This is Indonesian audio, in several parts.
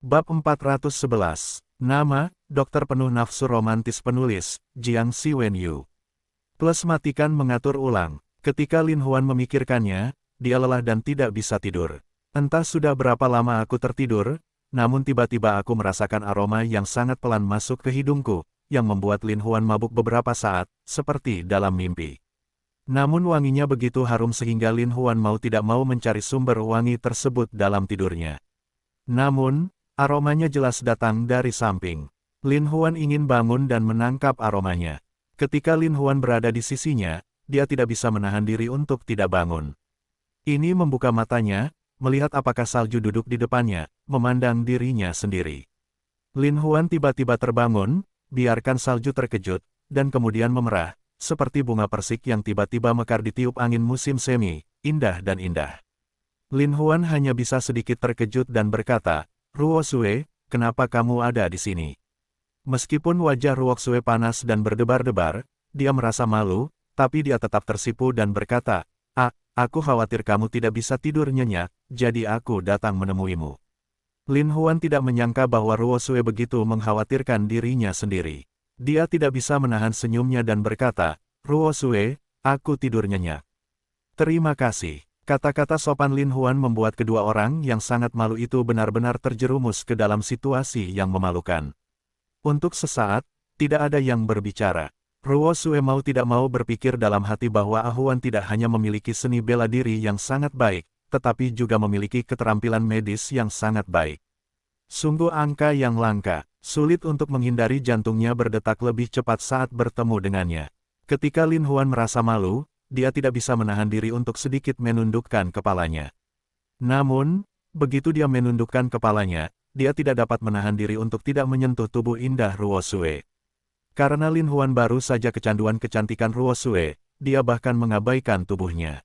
Bab 411. Nama, Dokter Penuh Nafsu Romantis Penulis, Jiang Siwenyu. Plus matikan mengatur ulang. Ketika Lin Huan memikirkannya, dia lelah dan tidak bisa tidur. Entah sudah berapa lama aku tertidur, namun tiba-tiba aku merasakan aroma yang sangat pelan masuk ke hidungku, yang membuat Lin Huan mabuk beberapa saat, seperti dalam mimpi. Namun wanginya begitu harum sehingga Lin Huan mau tidak mau mencari sumber wangi tersebut dalam tidurnya. Namun, aromanya jelas datang dari samping. Lin Huan ingin bangun dan menangkap aromanya. Ketika Lin Huan berada di sisinya, dia tidak bisa menahan diri untuk tidak bangun. Ini membuka matanya, melihat apakah salju duduk di depannya, memandang dirinya sendiri. Lin Huan tiba-tiba terbangun, biarkan salju terkejut, dan kemudian memerah, seperti bunga persik yang tiba-tiba mekar ditiup angin musim semi, indah dan indah. Lin Huan hanya bisa sedikit terkejut dan berkata, "Ruo Sue, kenapa kamu ada di sini?" Meskipun wajah Ruo Sue panas dan berdebar-debar, dia merasa malu, tapi dia tetap tersipu dan berkata, Aku khawatir kamu tidak bisa tidur nyenyak, jadi aku datang menemuimu." Lin Huan tidak menyangka bahwa Ruo Sue begitu mengkhawatirkan dirinya sendiri. Dia tidak bisa menahan senyumnya dan berkata, "Ruo Sue, aku tidur nyenyak." "Terima kasih." Kata-kata sopan Lin Huan membuat kedua orang yang sangat malu itu benar-benar terjerumus ke dalam situasi yang memalukan. Untuk sesaat, tidak ada yang berbicara. Ruo Sue mau tidak mau berpikir dalam hati bahwa Ahuan tidak hanya memiliki seni bela diri yang sangat baik, tetapi juga memiliki keterampilan medis yang sangat baik. Sungguh angka yang langka, sulit untuk menghindari jantungnya berdetak lebih cepat saat bertemu dengannya. Ketika Lin Huan merasa malu, dia tidak bisa menahan diri untuk sedikit menundukkan kepalanya. Namun, begitu dia menundukkan kepalanya, dia tidak dapat menahan diri untuk tidak menyentuh tubuh indah Ruo Sue. Karena Lin Huan baru saja kecanduan kecantikan Ruo Sue, dia bahkan mengabaikan tubuhnya.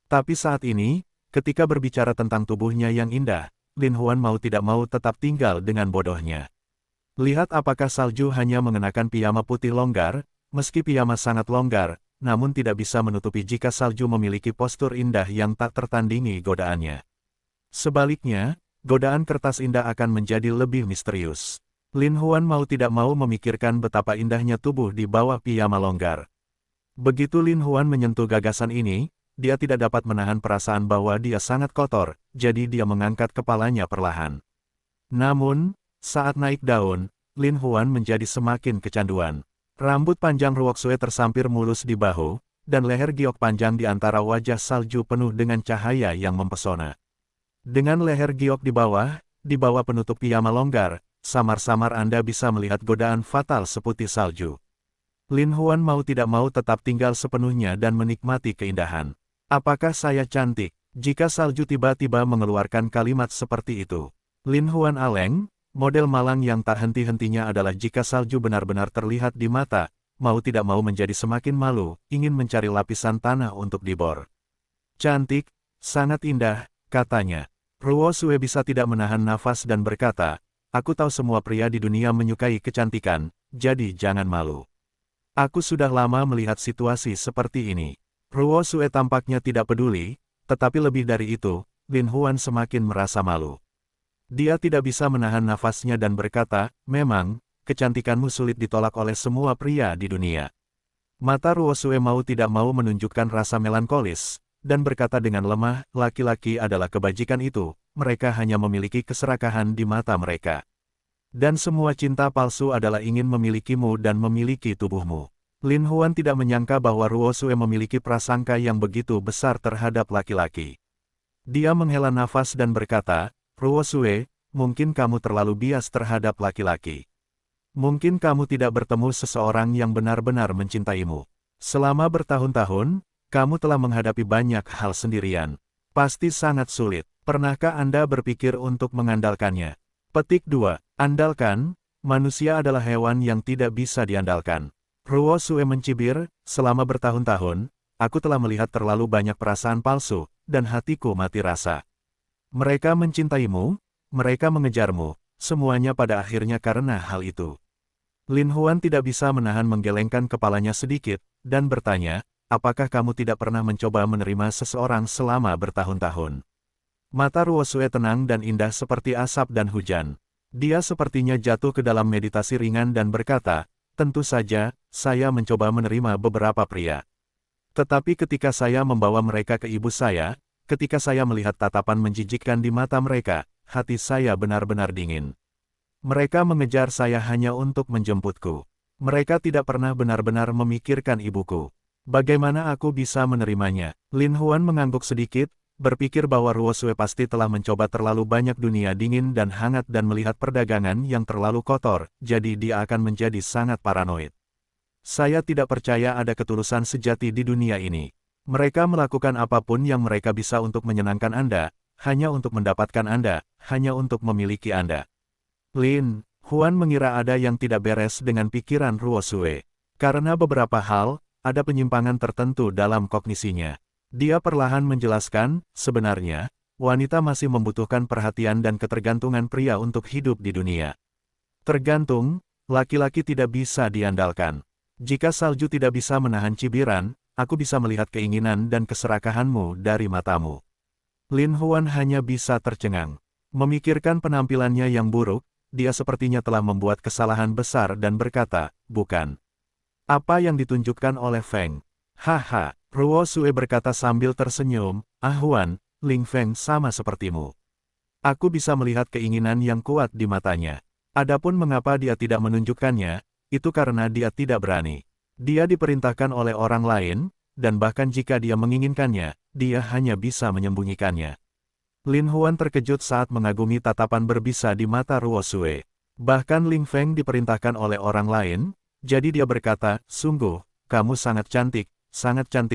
Tapi saat ini, ketika berbicara tentang tubuhnya yang indah, Lin Huan mau tidak mau tetap tinggal dengan bodohnya. Lihat apakah salju hanya mengenakan piyama putih longgar, meski piyama sangat longgar, namun tidak bisa menutupi jika salju memiliki postur indah yang tak tertandingi godaannya. Sebaliknya, godaan kertas indah akan menjadi lebih misterius. Lin Huan mau tidak mau memikirkan betapa indahnya tubuh di bawah piyama longgar. Begitu Lin Huan menyentuh gagasan ini, dia tidak dapat menahan perasaan bahwa dia sangat kotor, jadi dia mengangkat kepalanya perlahan. Namun, saat naik daun, Lin Huan menjadi semakin kecanduan. Rambut panjang Ruo Sue tersampir mulus di bahu, dan leher giok panjang di antara wajah salju penuh dengan cahaya yang mempesona. Dengan leher giok di bawah penutup piyama longgar, samar-samar Anda bisa melihat godaan fatal seputih salju. Lin Huan mau tidak mau tetap tinggal sepenuhnya dan menikmati keindahan. "Apakah saya cantik?" Jika salju tiba-tiba mengeluarkan kalimat seperti itu. Lin Huan aleng, model malang yang tak henti-hentinya adalah jika salju benar-benar terlihat di mata, mau tidak mau menjadi semakin malu, ingin mencari lapisan tanah untuk dibor. "Cantik, sangat indah," katanya. Ruo Sue bisa tidak menahan nafas dan berkata, "Aku tahu semua pria di dunia menyukai kecantikan, jadi jangan malu. Aku sudah lama melihat situasi seperti ini." Ruo Sue tampaknya tidak peduli, tetapi lebih dari itu, Lin Huan semakin merasa malu. Dia tidak bisa menahan nafasnya dan berkata, "Memang, kecantikanmu sulit ditolak oleh semua pria di dunia." Mata Ruo Sue mau tidak mau menunjukkan rasa melankolis, dan berkata dengan lemah, "Laki-laki adalah kebajikan itu, mereka hanya memiliki keserakahan di mata mereka. Dan semua cinta palsu adalah ingin memilikimu dan memiliki tubuhmu." Lin Huan tidak menyangka bahwa Ruo Sue memiliki prasangka yang begitu besar terhadap laki-laki. Dia menghela nafas dan berkata, "Ruo Sue, mungkin kamu terlalu bias terhadap laki-laki. Mungkin kamu tidak bertemu seseorang yang benar-benar mencintaimu. Selama bertahun-tahun, kamu telah menghadapi banyak hal sendirian. Pasti sangat sulit. Pernahkah Anda berpikir untuk mengandalkannya?" Petik 2. Andalkan, manusia adalah hewan yang tidak bisa diandalkan. Ruo Sue mencibir, "Selama bertahun-tahun, aku telah melihat terlalu banyak perasaan palsu, dan hatiku mati rasa. Mereka mencintaimu, mereka mengejarmu, semuanya pada akhirnya karena hal itu." Lin Huan tidak bisa menahan menggelengkan kepalanya sedikit, dan bertanya, "Apakah kamu tidak pernah mencoba menerima seseorang selama bertahun-tahun?" Mata Ruo Sue tenang dan indah seperti asap dan hujan. Dia sepertinya jatuh ke dalam meditasi ringan dan berkata, tentu saja, saya mencoba menerima beberapa pria. Tetapi ketika saya membawa mereka ke ibu saya, ketika saya melihat tatapan menjijikkan di mata mereka, hati saya benar-benar dingin. Mereka mengejar saya hanya untuk menjemputku. Mereka tidak pernah benar-benar memikirkan ibuku. Bagaimana aku bisa menerimanya? Lin Huan mengangguk sedikit, berpikir bahwa Ruo Sue pasti telah mencoba terlalu banyak dunia dingin dan hangat dan melihat perdagangan yang terlalu kotor, jadi dia akan menjadi sangat paranoid. Saya tidak percaya ada ketulusan sejati di dunia ini. Mereka melakukan apapun yang mereka bisa untuk menyenangkan Anda, hanya untuk mendapatkan Anda, hanya untuk memiliki Anda. Lin Huan mengira ada yang tidak beres dengan pikiran Ruo Sue. Karena beberapa hal, ada penyimpangan tertentu dalam kognisinya. Dia perlahan menjelaskan, sebenarnya, wanita masih membutuhkan perhatian dan ketergantungan pria untuk hidup di dunia. Tergantung, laki-laki tidak bisa diandalkan. Jika salju tidak bisa menahan cibiran, aku bisa melihat keinginan dan keserakahanmu dari matamu. Lin Huan hanya bisa tercengang. Memikirkan penampilannya yang buruk, dia sepertinya telah membuat kesalahan besar dan berkata, bukan. Apa yang ditunjukkan oleh Feng? Haha, Ruo Sue berkata sambil tersenyum, Huan, Ling Feng sama sepertimu. Aku bisa melihat keinginan yang kuat di matanya. Adapun mengapa dia tidak menunjukkannya, itu karena dia tidak berani. Dia diperintahkan oleh orang lain, dan bahkan jika dia menginginkannya, dia hanya bisa menyembunyikannya. Lin Huan terkejut saat mengagumi tatapan berbisa di mata Ruo Sue. Bahkan Ling Feng diperintahkan oleh orang lain, jadi dia berkata, sungguh, kamu sangat cantik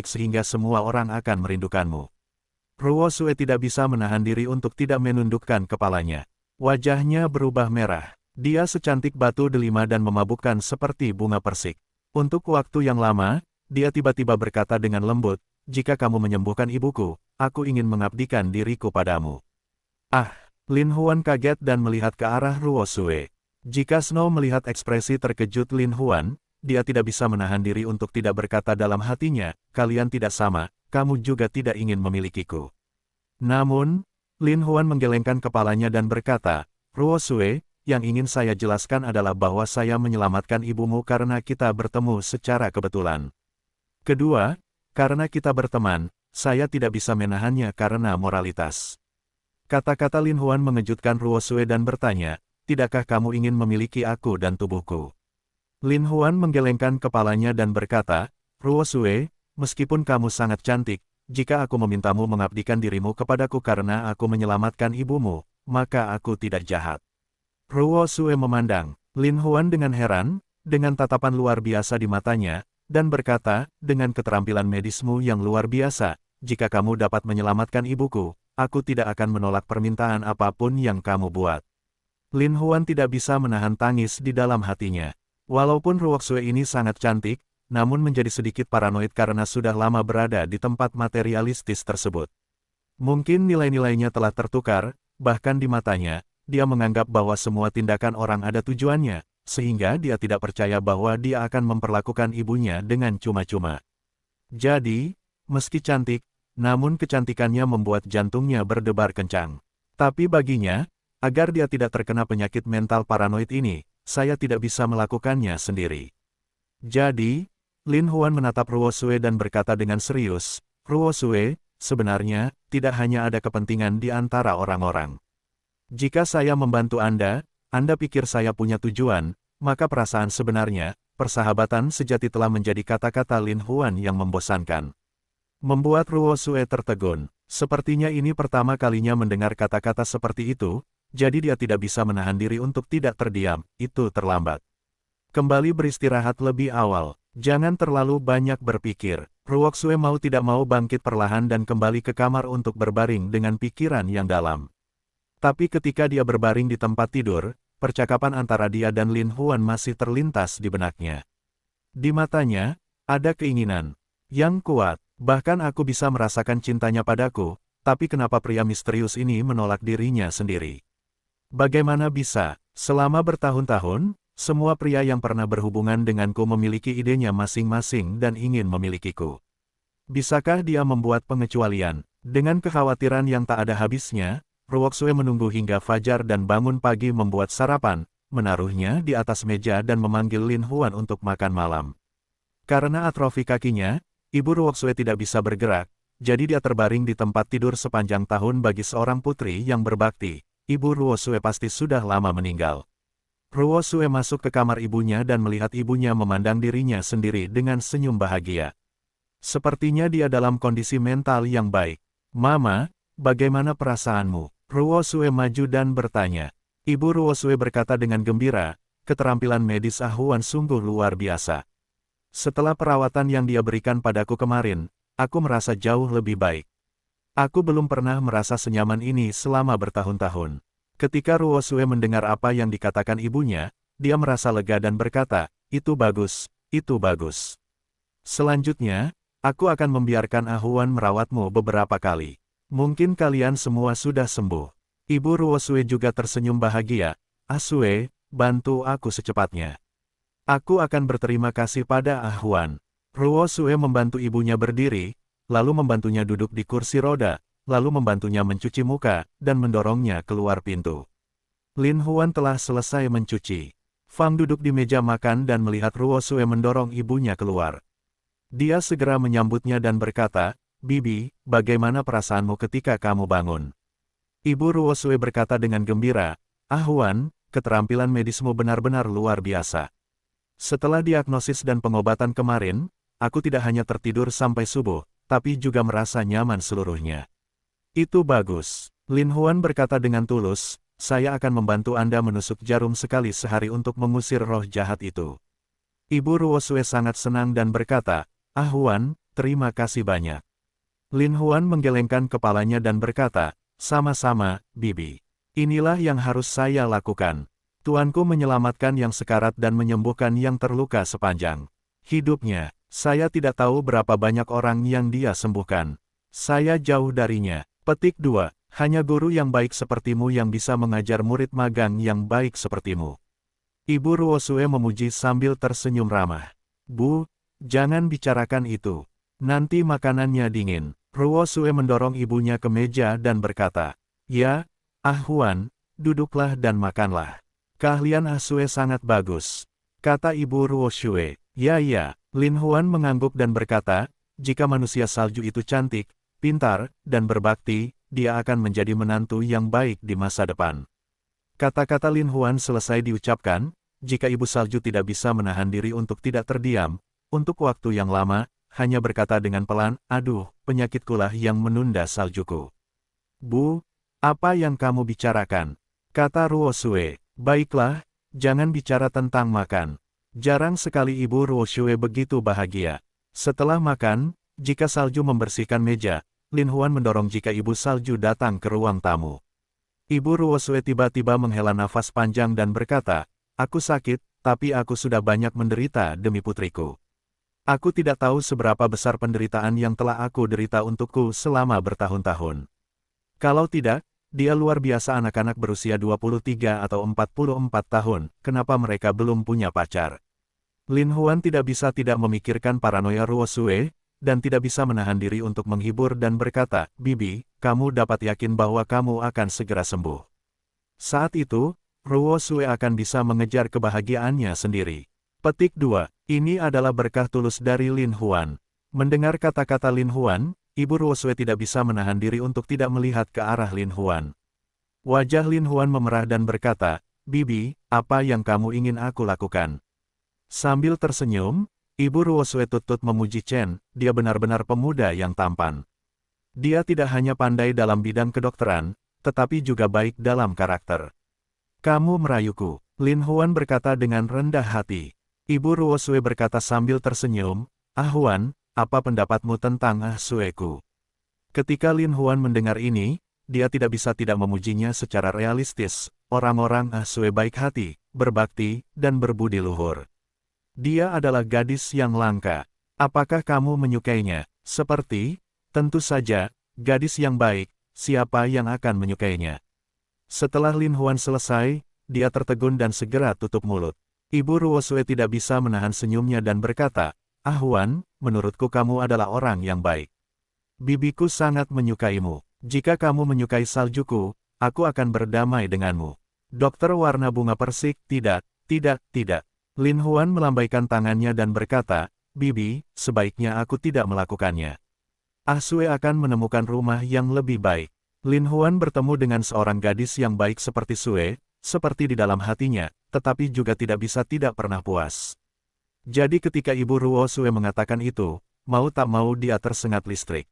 sehingga semua orang akan merindukanmu. Ruo Sue tidak bisa menahan diri untuk tidak menundukkan kepalanya. Wajahnya berubah merah. Dia secantik batu delima dan memabukkan seperti bunga persik. Untuk waktu yang lama, dia tiba-tiba berkata dengan lembut, jika kamu menyembuhkan ibuku, aku ingin mengabdikan diriku padamu. Lin Huan kaget dan melihat ke arah Ruo Sue. Jika Snow melihat ekspresi terkejut Lin Huan, dia tidak bisa menahan diri untuk tidak berkata dalam hatinya, kalian tidak sama, kamu juga tidak ingin memilikiku. Namun, Lin Huan menggelengkan kepalanya dan berkata, Ruo Sue, yang ingin saya jelaskan adalah bahwa saya menyelamatkan ibumu karena kita bertemu secara kebetulan. Kedua, karena kita berteman, saya tidak bisa menahannya karena moralitas. Kata-kata Lin Huan mengejutkan Ruo Sue dan bertanya, tidakkah kamu ingin memiliki aku dan tubuhku? Lin Huan menggelengkan kepalanya dan berkata, Ruo Sue, meskipun kamu sangat cantik, jika aku memintamu mengabdikan dirimu kepadaku karena aku menyelamatkan ibumu, maka aku tidak jahat. Ruo Sue memandang Lin Huan dengan heran, dengan tatapan luar biasa di matanya, dan berkata, dengan keterampilan medismu yang luar biasa, jika kamu dapat menyelamatkan ibuku, aku tidak akan menolak permintaan apapun yang kamu buat. Lin Huan tidak bisa menahan tangis di dalam hatinya. Walaupun Ruo Sue ini sangat cantik, namun menjadi sedikit paranoid karena sudah lama berada di tempat materialistis tersebut. Mungkin nilai-nilainya telah tertukar, bahkan di matanya, dia menganggap bahwa semua tindakan orang ada tujuannya, sehingga dia tidak percaya bahwa dia akan memperlakukan ibunya dengan cuma-cuma. Jadi, meski cantik, namun kecantikannya membuat jantungnya berdebar kencang. Tapi baginya, agar dia tidak terkena penyakit mental paranoid ini, saya tidak bisa melakukannya sendiri. Jadi, Lin Huan menatap Ruo Sue dan berkata dengan serius, Ruo Sue, sebenarnya, tidak hanya ada kepentingan di antara orang-orang. Jika saya membantu Anda pikir saya punya tujuan, maka perasaan sebenarnya, persahabatan sejati telah menjadi kata-kata Lin Huan yang membosankan. Membuat Ruo Sue tertegun. Sepertinya ini pertama kalinya mendengar kata-kata seperti itu, jadi dia tidak bisa menahan diri untuk tidak terdiam, itu terlambat. Kembali beristirahat lebih awal, jangan terlalu banyak berpikir. Ruo Sue mau tidak mau bangkit perlahan dan kembali ke kamar untuk berbaring dengan pikiran yang dalam. Tapi ketika dia berbaring di tempat tidur, percakapan antara dia dan Lin Huan masih terlintas di benaknya. Di matanya, ada keinginan yang kuat, bahkan aku bisa merasakan cintanya padaku, tapi kenapa pria misterius ini menolak dirinya sendiri? Bagaimana bisa, selama bertahun-tahun, semua pria yang pernah berhubungan denganku memiliki idenya masing-masing dan ingin memilikiku? Bisakah dia membuat pengecualian? Dengan kekhawatiran yang tak ada habisnya, Ruoxue menunggu hingga fajar dan bangun pagi membuat sarapan, menaruhnya di atas meja dan memanggil Lin Huan untuk makan malam. Karena atrofi kakinya, Ibu Ruoxue tidak bisa bergerak, jadi dia terbaring di tempat tidur sepanjang tahun bagi seorang putri yang berbakti. Ibu Ruoxue pasti sudah lama meninggal. Ruoxue masuk ke kamar ibunya dan melihat ibunya memandang dirinya sendiri dengan senyum bahagia. Sepertinya dia dalam kondisi mental yang baik. "Mama, bagaimana perasaanmu?" Ruoxue maju dan bertanya. Ibu Ruoxue berkata dengan gembira, "Keterampilan medis Ah Huan sungguh luar biasa. Setelah perawatan yang dia berikan padaku kemarin, aku merasa jauh lebih baik. Aku belum pernah merasa senyaman ini selama bertahun-tahun." Ketika Ruoxue mendengar apa yang dikatakan ibunya, dia merasa lega dan berkata, "Itu bagus, itu bagus. Selanjutnya, aku akan membiarkan Ah Huan merawatmu beberapa kali. Mungkin kalian semua sudah sembuh." Ibu Ruoxue juga tersenyum bahagia. "Ah Sue, bantu aku secepatnya. Aku akan berterima kasih pada Ah Huan." Ruoxue membantu ibunya berdiri, lalu membantunya duduk di kursi roda, lalu membantunya mencuci muka, dan mendorongnya keluar pintu. Lin Huan telah selesai mencuci. Fang duduk di meja makan dan melihat Ruoxue mendorong ibunya keluar. Dia segera menyambutnya dan berkata, "Bibi, bagaimana perasaanmu ketika kamu bangun?" Ibu Ruoxue berkata dengan gembira, "Ah Huan, keterampilan medismu benar-benar luar biasa. Setelah diagnosis dan pengobatan kemarin, aku tidak hanya tertidur sampai subuh, tapi juga merasa nyaman seluruhnya." "Itu bagus." Lin Huan berkata dengan tulus, "Saya akan membantu Anda menusuk jarum sekali sehari untuk mengusir roh jahat itu." Ibu Ruoxue sangat senang dan berkata, "Ah Huan, terima kasih banyak." Lin Huan menggelengkan kepalanya dan berkata, "Sama-sama, Bibi. Inilah yang harus saya lakukan. Tuanku menyelamatkan yang sekarat dan menyembuhkan yang terluka sepanjang hidupnya. Saya tidak tahu berapa banyak orang yang dia sembuhkan. Saya jauh darinya." Petik 2. Hanya guru yang baik sepertimu yang bisa mengajar murid magang yang baik sepertimu. Ibu Ruoxue memuji sambil tersenyum ramah. "Bu, jangan bicarakan itu. Nanti makanannya dingin." Ruoxue mendorong ibunya ke meja dan berkata, "Ya, Ah Huan, duduklah dan makanlah. Keahlian Ah Sue sangat bagus," kata Ibu Ruoxue. "Ya." Lin Huan mengangguk dan berkata, "Jika manusia salju itu cantik, pintar, dan berbakti, dia akan menjadi menantu yang baik di masa depan." Kata-kata Lin Huan selesai diucapkan, jika Ibu Salju tidak bisa menahan diri untuk tidak terdiam, untuk waktu yang lama, hanya berkata dengan pelan, "Aduh, penyakitkulah yang menunda saljuku." "Bu, apa yang kamu bicarakan?" kata Ruoxue. "Baiklah, jangan bicara tentang makan." Jarang sekali Ibu Ruoxue begitu bahagia. Setelah makan, jika salju membersihkan meja, Lin Huan mendorong jika Ibu Salju datang ke ruang tamu. Ibu Ruoxue tiba-tiba menghela nafas panjang dan berkata, "Aku sakit, tapi aku sudah banyak menderita demi putriku. Aku tidak tahu seberapa besar penderitaan yang telah aku derita untukku selama bertahun-tahun. Kalau tidak, dia luar biasa." Anak-anak berusia 23 atau 44 tahun, kenapa mereka belum punya pacar? Lin Huan tidak bisa tidak memikirkan paranoia Ruoxue, dan tidak bisa menahan diri untuk menghibur dan berkata, "Bibi, kamu dapat yakin bahwa kamu akan segera sembuh. Saat itu, Ruoxue akan bisa mengejar kebahagiaannya sendiri." Petik 2. Ini adalah berkah tulus dari Lin Huan. Mendengar kata-kata Lin Huan, Ibu Ruoxue tidak bisa menahan diri untuk tidak melihat ke arah Lin Huan. Wajah Lin Huan memerah dan berkata, "Bibi, apa yang kamu ingin aku lakukan?" Sambil tersenyum, Ibu Ruoxue tutut memuji Chen, dia benar-benar pemuda yang tampan. Dia tidak hanya pandai dalam bidang kedokteran, tetapi juga baik dalam karakter. "Kamu merayuku," Lin Huan berkata dengan rendah hati. Ibu Ruoxue berkata sambil tersenyum, "Ah Huan, apa pendapatmu tentang Ah Sueku?" Ketika Lin Huan mendengar ini, dia tidak bisa tidak memujinya secara realistis. Orang-orang Ah Sue baik hati, berbakti, dan berbudi luhur. Dia adalah gadis yang langka. Apakah kamu menyukainya? Seperti, tentu saja, gadis yang baik, siapa yang akan menyukainya? Setelah Lin Huan selesai, dia tertegun dan segera tutup mulut. Ibu Ruoxue tidak bisa menahan senyumnya dan berkata, "Ah Huan, menurutku kamu adalah orang yang baik. Bibiku sangat menyukaimu. Jika kamu menyukai saljuku, aku akan berdamai denganmu. Dokter warna bunga persik, tidak, tidak, tidak. Lin Huan melambaikan tangannya dan berkata, Bibi, sebaiknya aku tidak melakukannya. Ah Sue akan menemukan rumah yang lebih baik. Lin Huan bertemu dengan seorang gadis yang baik seperti Sue, seperti di dalam hatinya, tetapi juga tidak bisa tidak pernah puas. Jadi ketika Ibu Ruo Sue mengatakan itu, mau tak mau dia tersengat listrik.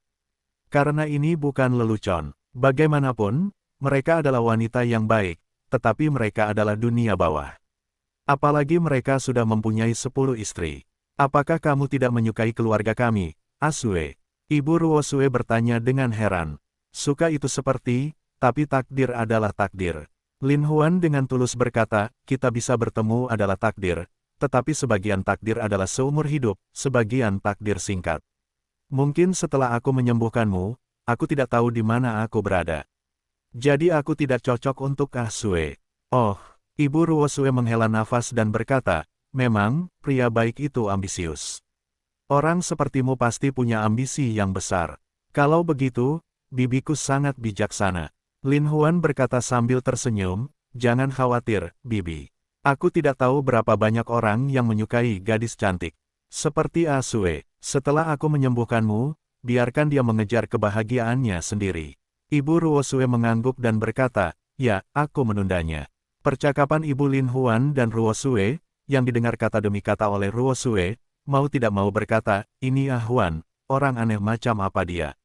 Karena ini bukan lelucon. Bagaimanapun, mereka adalah wanita yang baik, tetapi mereka adalah dunia bawah. Apalagi mereka sudah mempunyai 10 istri. Apakah kamu tidak menyukai keluarga kami, Asue? Ibu Ruo Sue bertanya dengan heran. Suka itu seperti, tapi takdir adalah takdir. Lin Huan dengan tulus berkata, kita bisa bertemu adalah takdir, tetapi sebagian takdir adalah seumur hidup, sebagian takdir singkat. Mungkin setelah aku menyembuhkanmu, aku tidak tahu di mana aku berada. Jadi aku tidak cocok untuk Asue. Oh, Ibu Ruo Sue menghela nafas dan berkata, memang, pria baik itu ambisius. Orang sepertimu pasti punya ambisi yang besar. Kalau begitu, bibiku sangat bijaksana. Lin Huan berkata sambil tersenyum, jangan khawatir, Bibi. Aku tidak tahu berapa banyak orang yang menyukai gadis cantik. Seperti Asue, setelah aku menyembuhkanmu, biarkan dia mengejar kebahagiaannya sendiri. Ibu Ruo Sue mengangguk dan berkata, ya, aku menundanya. Percakapan Ibu Lin Huan dan Ruo Sue, yang didengar kata demi kata oleh Ruo Sue, mau tidak mau berkata, ini Huan, orang aneh macam apa dia?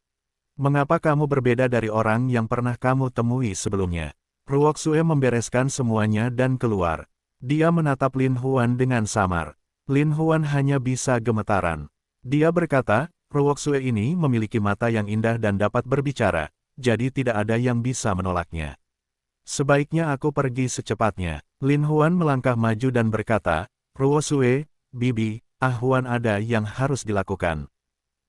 Mengapa kamu berbeda dari orang yang pernah kamu temui sebelumnya? Ruo Sue membereskan semuanya dan keluar. Dia menatap Lin Huan dengan samar. Lin Huan hanya bisa gemetaran. Dia berkata, Ruo Sue ini memiliki mata yang indah dan dapat berbicara, jadi tidak ada yang bisa menolaknya. Sebaiknya aku pergi secepatnya. Lin Huan melangkah maju dan berkata, Ruo Sue, Bibi, Huan ada yang harus dilakukan.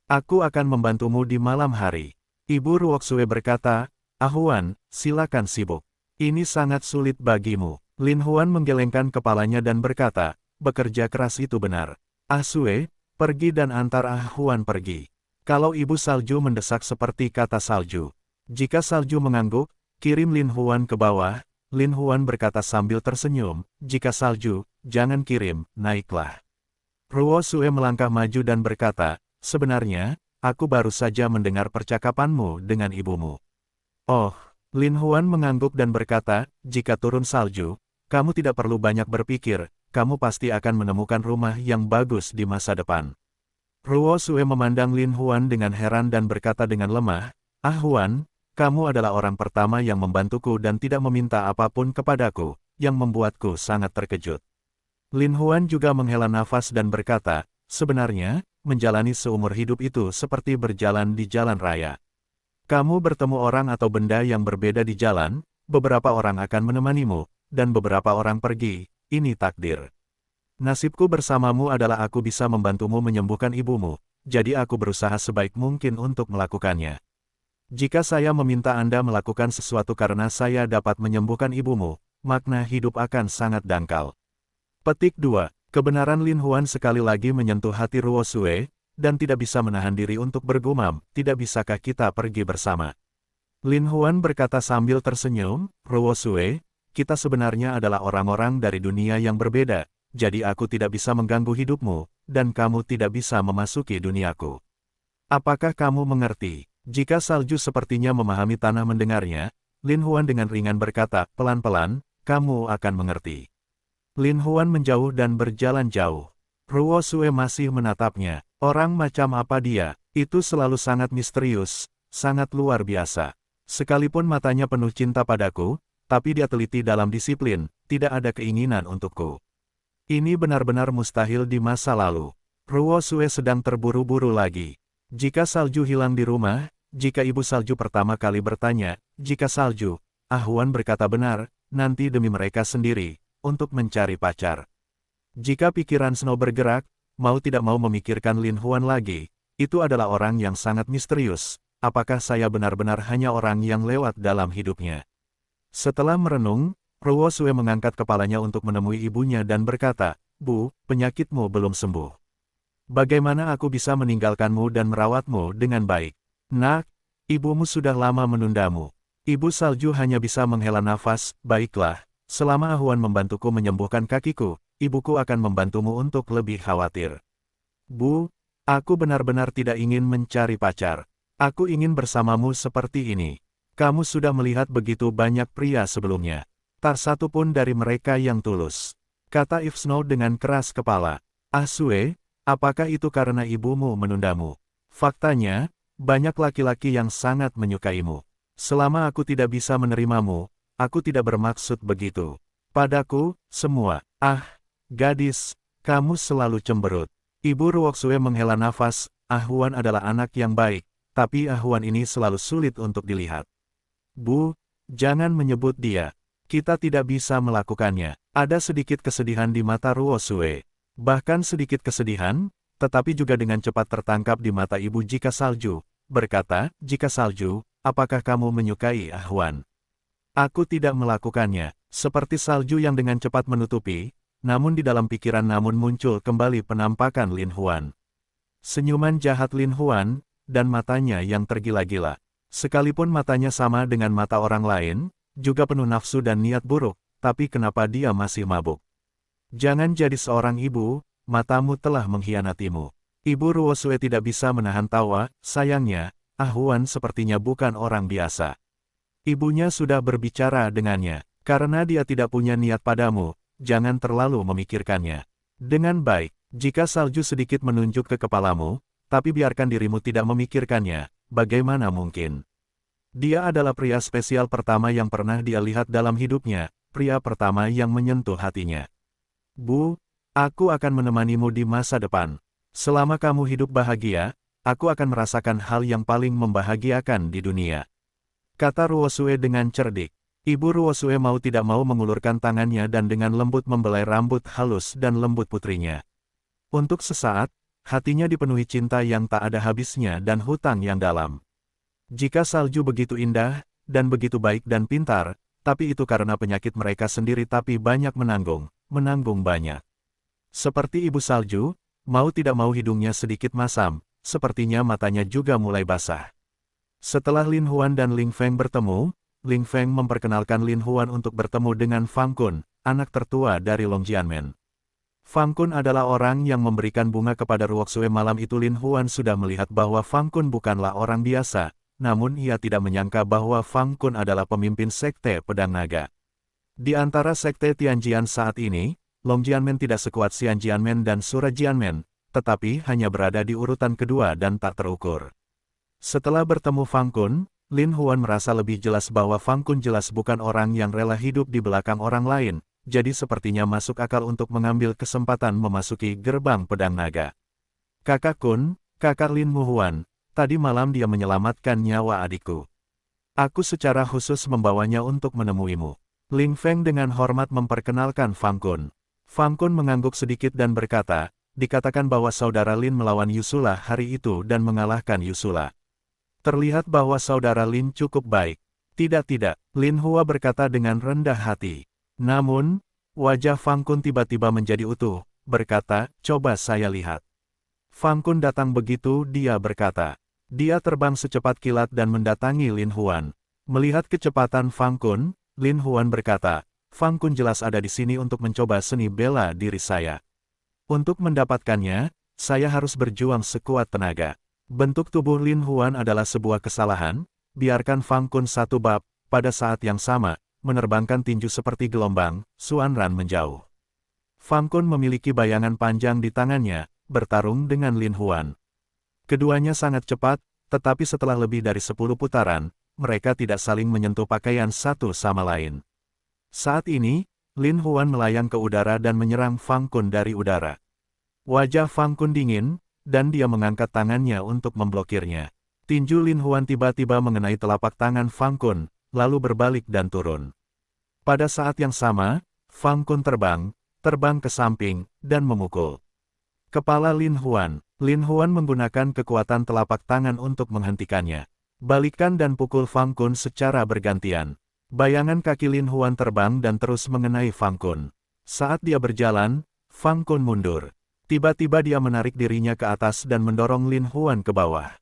Aku akan membantumu di malam hari. Ibu Ruo Sue berkata, Huan, silakan sibuk. Ini sangat sulit bagimu. Lin Huan menggelengkan kepalanya dan berkata, bekerja keras itu benar. Sue, pergi dan antar Huan pergi. Kalau Ibu Salju mendesak seperti kata salju. Jika salju mengangguk, kirim Lin Huan ke bawah. Lin Huan berkata sambil tersenyum, jika salju, jangan kirim, naiklah. Ruo Sue melangkah maju dan berkata, sebenarnya, aku baru saja mendengar percakapanmu dengan ibumu. Oh, Lin Huan mengangguk dan berkata, jika turun salju, kamu tidak perlu banyak berpikir, kamu pasti akan menemukan rumah yang bagus di masa depan. Ruo Sue memandang Lin Huan dengan heran dan berkata dengan lemah, Huan, kamu adalah orang pertama yang membantuku dan tidak meminta apapun kepadaku, yang membuatku sangat terkejut. Lin Huan juga menghela nafas dan berkata, sebenarnya, menjalani seumur hidup itu seperti berjalan di jalan raya. Kamu bertemu orang atau benda yang berbeda di jalan, beberapa orang akan menemanimu, dan beberapa orang pergi, ini takdir. Nasibku bersamamu adalah aku bisa membantumu menyembuhkan ibumu, jadi aku berusaha sebaik mungkin untuk melakukannya. Jika saya meminta Anda melakukan sesuatu karena saya dapat menyembuhkan ibumu, makna hidup akan sangat dangkal. Petik 2. Kebenaran Lin Huan sekali lagi menyentuh hati Ruo Sue, dan tidak bisa menahan diri untuk bergumam, tidak bisakah kita pergi bersama? Lin Huan berkata sambil tersenyum, Ruo Sue, kita sebenarnya adalah orang-orang dari dunia yang berbeda, jadi aku tidak bisa mengganggu hidupmu, dan kamu tidak bisa memasuki duniaku. Apakah kamu mengerti? Jika salju sepertinya memahami tanah mendengarnya, Lin Huan dengan ringan berkata, pelan-pelan, kamu akan mengerti. Lin Huan menjauh dan berjalan jauh. Ruo Sue masih menatapnya. Orang macam apa dia? Itu selalu sangat misterius, sangat luar biasa. Sekalipun matanya penuh cinta padaku, tapi dia teliti dalam disiplin, tidak ada keinginan untukku. Ini benar-benar mustahil di masa lalu. Ruo Sue sedang terburu-buru lagi. Jika salju hilang di rumah, jika Ibu Salju pertama kali bertanya, jika salju, Huan berkata benar, nanti demi mereka sendiri, untuk mencari pacar. Jika pikiran Snow bergerak, mau tidak mau memikirkan Lin Huan lagi, itu adalah orang yang sangat misterius, apakah saya benar-benar hanya orang yang lewat dalam hidupnya? Setelah merenung, Ruo Sue mengangkat kepalanya untuk menemui ibunya dan berkata, Bu, penyakitmu belum sembuh. Bagaimana aku bisa meninggalkanmu dan merawatmu dengan baik? Nak, ibumu sudah lama menundamu. Ibu salju hanya bisa menghela nafas. Baiklah, selama Ah Huan membantuku menyembuhkan kakiku, ibuku akan membantumu untuk lebih khawatir. Bu, aku benar-benar tidak ingin mencari pacar. Aku ingin bersamamu seperti ini. Kamu sudah melihat begitu banyak pria sebelumnya. Tak satu pun dari mereka yang tulus. Kata If Snow dengan keras kepala. Ah Sue, apakah itu karena ibumu menundamu? Faktanya, banyak laki-laki yang sangat menyukaimu. Selama aku tidak bisa menerimamu, aku tidak bermaksud begitu. Padaku, semua. Ah, gadis, kamu selalu cemberut. Ibu Ruoksue menghela nafas. Ah Huan adalah anak yang baik, tapi Ah Huan ini selalu sulit untuk dilihat. Bu, jangan menyebut dia. Kita tidak bisa melakukannya. Ada sedikit kesedihan di mata Ruoksue. Bahkan sedikit kesedihan, tetapi juga dengan cepat tertangkap di mata ibu Jika Salju. Berkata, Jika Salju, apakah kamu menyukai Ah Huan? Aku tidak melakukannya. Seperti salju yang dengan cepat menutupi, namun di dalam pikiran namun muncul kembali penampakan Lin Huan. Senyuman jahat Lin Huan, dan matanya yang tergila-gila. Sekalipun matanya sama dengan mata orang lain, juga penuh nafsu dan niat buruk, tapi kenapa dia masih mabuk? Jangan jadi seorang ibu, matamu telah mengkhianatimu. Ibu Ruoksue tidak bisa menahan tawa. Sayangnya, Ah Huan sepertinya bukan orang biasa. Ibunya sudah berbicara dengannya. Karena dia tidak punya niat padamu, jangan terlalu memikirkannya. Dengan baik, jika salju sedikit menunjuk ke kepalamu, tapi biarkan dirimu tidak memikirkannya, bagaimana mungkin? Dia adalah pria spesial pertama yang pernah dia lihat dalam hidupnya, pria pertama yang menyentuh hatinya. Bu, aku akan menemanimu di masa depan. Selama kamu hidup bahagia, aku akan merasakan hal yang paling membahagiakan di dunia. Kata Ruoksue dengan cerdik. Ibu Ruoksue mau tidak mau mengulurkan tangannya dan dengan lembut membelai rambut halus dan lembut putrinya. Untuk sesaat, hatinya dipenuhi cinta yang tak ada habisnya dan hutang yang dalam. Jika salju begitu indah, dan begitu baik dan pintar, tapi itu karena penyakit mereka sendiri tapi banyak menanggung banyak. Seperti ibu salju, mau tidak mau hidungnya sedikit masam, sepertinya matanya juga mulai basah. Setelah Lin Huan dan Ling Feng bertemu, Ling Feng memperkenalkan Lin Huan untuk bertemu dengan Fang Kun, anak tertua dari Long Jianmen. Fang Kun adalah orang yang memberikan bunga kepada Ruoksue malam itu. Lin Huan sudah melihat bahwa Fang Kun bukanlah orang biasa, namun ia tidak menyangka bahwa Fang Kun adalah pemimpin sekte pedang naga. Di antara sekte Tianjian saat ini, Long Jianmen tidak sekuat Xian Jianmen dan Sura Jianmen, tetapi hanya berada di urutan kedua dan tak terukur. Setelah bertemu Fang Kun, Lin Huan merasa lebih jelas bahwa Fang Kun jelas bukan orang yang rela hidup di belakang orang lain, jadi sepertinya masuk akal untuk mengambil kesempatan memasuki gerbang pedang naga. Kakak Kun, kakak Lin Huan, tadi malam dia menyelamatkan nyawa adikku. Aku secara khusus membawanya untuk menemuimu. Ling Feng dengan hormat memperkenalkan Fang Kun. Fang Kun mengangguk sedikit dan berkata, dikatakan bahwa saudara Lin melawan Yusula hari itu dan mengalahkan Yusula. Terlihat bahwa saudara Lin cukup baik. Tidak, Lin Hua berkata dengan rendah hati. Namun, wajah Fang Kun tiba-tiba menjadi utuh, berkata, coba saya lihat. Fang Kun datang begitu dia berkata. Dia terbang secepat kilat dan mendatangi Lin Huan. Melihat kecepatan Fang Kun, Lin Huan berkata, Fang Kun jelas ada di sini untuk mencoba seni bela diri saya. Untuk mendapatkannya, saya harus berjuang sekuat tenaga. Bentuk tubuh Lin Huan adalah sebuah kesalahan, biarkan Fang Kun satu bab, pada saat yang sama, menerbangkan tinju seperti gelombang, Xuan Ran menjauh. Fang Kun memiliki bayangan panjang di tangannya, bertarung dengan Lin Huan. Keduanya sangat cepat, tetapi setelah lebih dari 10 putaran, mereka tidak saling menyentuh pakaian satu sama lain. Saat ini, Lin Huan melayang ke udara dan menyerang Fang Kun dari udara. Wajah Fang Kun dingin, dan dia mengangkat tangannya untuk memblokirnya. Tinju Lin Huan tiba-tiba mengenai telapak tangan Fang Kun, lalu berbalik dan turun. Pada saat yang sama, Fang Kun terbang ke samping, dan memukul kepala Lin Huan. Lin Huan menggunakan kekuatan telapak tangan untuk menghentikannya. Balikan dan pukul Fang Kun secara bergantian. Bayangan kaki Lin Huan terbang dan terus mengenai Fang Kun. Saat dia berjalan, Fang Kun mundur. Tiba-tiba dia menarik dirinya ke atas dan mendorong Lin Huan ke bawah.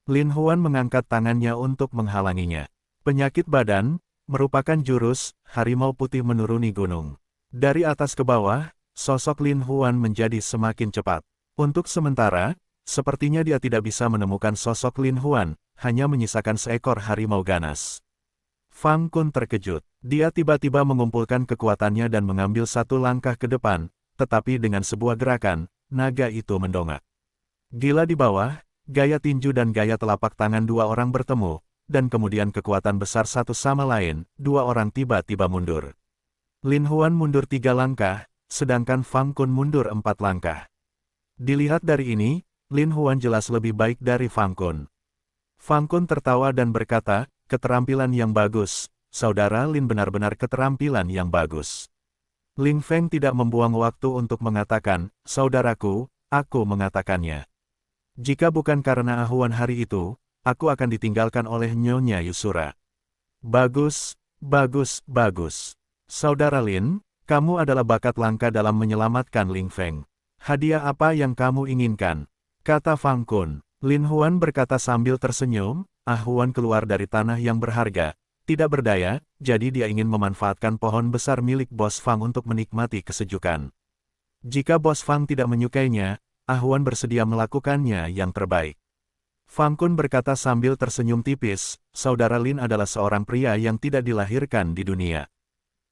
Lin Huan mengangkat tangannya untuk menghalanginya. Penyakit badan, merupakan jurus, harimau putih menuruni gunung. Dari atas ke bawah, sosok Lin Huan menjadi semakin cepat. Untuk sementara, sepertinya dia tidak bisa menemukan sosok Lin Huan, hanya menyisakan seekor harimau ganas. Fang Kun terkejut. Dia tiba-tiba mengumpulkan kekuatannya dan mengambil satu langkah ke depan, tetapi dengan sebuah gerakan, naga itu mendongak. Gila di bawah, gaya tinju dan gaya telapak tangan dua orang bertemu, dan kemudian kekuatan besar satu sama lain, dua orang tiba-tiba mundur. Lin Huan mundur 3 langkah, sedangkan Fang Kun mundur 4 langkah. Dilihat dari ini, Lin Huan jelas lebih baik dari Fang Kun. Fang Kun tertawa dan berkata, keterampilan yang bagus, saudara Lin benar-benar keterampilan yang bagus. Ling Feng tidak membuang waktu untuk mengatakan, saudaraku, aku mengatakannya. Jika bukan karena ahuan hari itu, aku akan ditinggalkan oleh Nyonya Yusura. Bagus, bagus, bagus. Saudara Lin, kamu adalah bakat langka dalam menyelamatkan Ling Feng. Hadiah apa yang kamu inginkan? Kata Fang Kun. Lin Huan berkata sambil tersenyum, ahuan keluar dari tanah yang berharga. Tidak berdaya, jadi dia ingin memanfaatkan pohon besar milik Bos Fang untuk menikmati kesejukan. Jika Bos Fang tidak menyukainya, ahuan bersedia melakukannya yang terbaik. Fang Kun berkata sambil tersenyum tipis, saudara Lin adalah seorang pria yang tidak dilahirkan di dunia.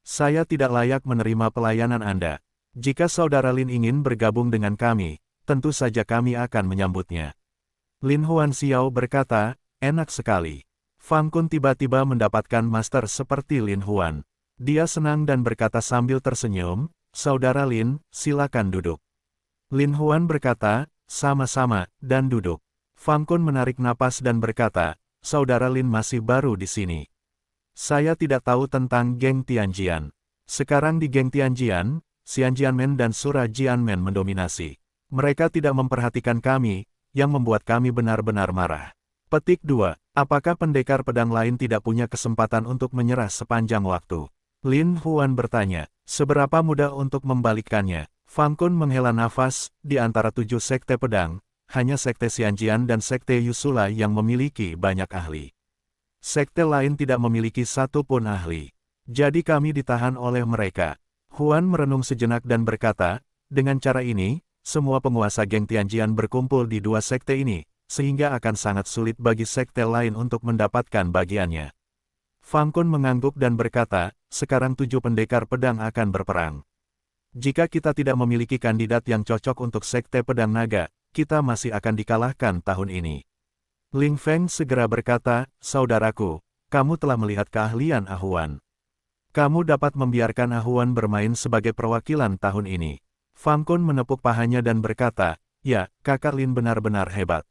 Saya tidak layak menerima pelayanan Anda. Jika saudara Lin ingin bergabung dengan kami, tentu saja kami akan menyambutnya. Lin Huan Xiao berkata, enak sekali. Fang Kun tiba-tiba mendapatkan master seperti Lin Huan. Dia senang dan berkata sambil tersenyum, saudara Lin, silakan duduk. Lin Huan berkata, sama-sama, dan duduk. Fang Kun menarik napas dan berkata, saudara Lin masih baru di sini. Saya tidak tahu tentang geng Tianjian. Sekarang di geng Tianjian, Xian Jianmen dan Sura Jianmen mendominasi. Mereka tidak memperhatikan kami, yang membuat kami benar-benar marah. Petik 2. Apakah pendekar pedang lain tidak punya kesempatan untuk menyerah sepanjang waktu? Lin Huan bertanya, seberapa mudah untuk membalikkannya? Fang Kun menghela nafas, di antara 7 sekte pedang, hanya sekte Xianjian dan sekte Yusula yang memiliki banyak ahli. Sekte lain tidak memiliki satu pun ahli. Jadi kami ditahan oleh mereka. Huan merenung sejenak dan berkata, dengan cara ini, semua penguasa geng Tianjian berkumpul di 2 sekte ini, sehingga akan sangat sulit bagi sekte lain untuk mendapatkan bagiannya. Fang Kun mengangguk dan berkata, sekarang 7 pendekar pedang akan berperang. Jika kita tidak memiliki kandidat yang cocok untuk sekte pedang naga, kita masih akan dikalahkan tahun ini. Ling Feng segera berkata, saudaraku, kamu telah melihat keahlian ahuan. Kamu dapat membiarkan ahuan bermain sebagai perwakilan tahun ini. Fang Kun menepuk pahanya dan berkata, ya, kakak Lin benar-benar hebat.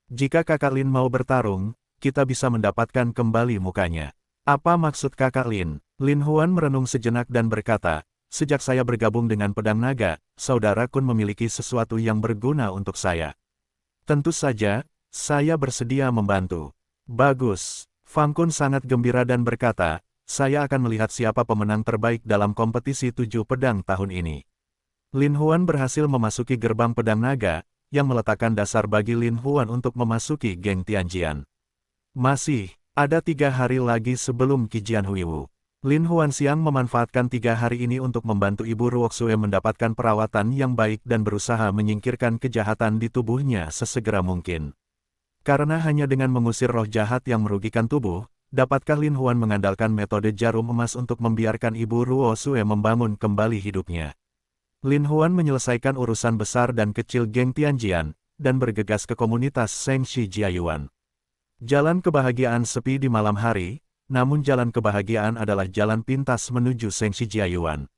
Jika kakak Lin mau bertarung, kita bisa mendapatkan kembali mukanya. Apa maksud kakak Lin? Lin Huan merenung sejenak dan berkata, sejak saya bergabung dengan pedang naga, saudara Kun memiliki sesuatu yang berguna untuk saya. Tentu saja, saya bersedia membantu. Bagus. Fang Kun sangat gembira dan berkata, saya akan melihat siapa pemenang terbaik dalam kompetisi 7 pedang tahun ini. Lin Huan berhasil memasuki gerbang pedang naga, yang meletakkan dasar bagi Lin Huan untuk memasuki geng Tianjian. Masih, ada 3 hari lagi sebelum Qijian Huiwu. Lin Huan Xiang memanfaatkan 3 hari ini untuk membantu Ibu Ruoxue mendapatkan perawatan yang baik dan berusaha menyingkirkan kejahatan di tubuhnya sesegera mungkin. Karena hanya dengan mengusir roh jahat yang merugikan tubuh, dapatkah Lin Huan mengandalkan metode jarum emas untuk membiarkan Ibu Ruoxue membangun kembali hidupnya. Lin Huan menyelesaikan urusan besar dan kecil geng Tianjian, dan bergegas ke komunitas Shengxi Jiayuan. Jalan kebahagiaan sepi di malam hari, namun jalan kebahagiaan adalah jalan pintas menuju Shengxi Jiayuan.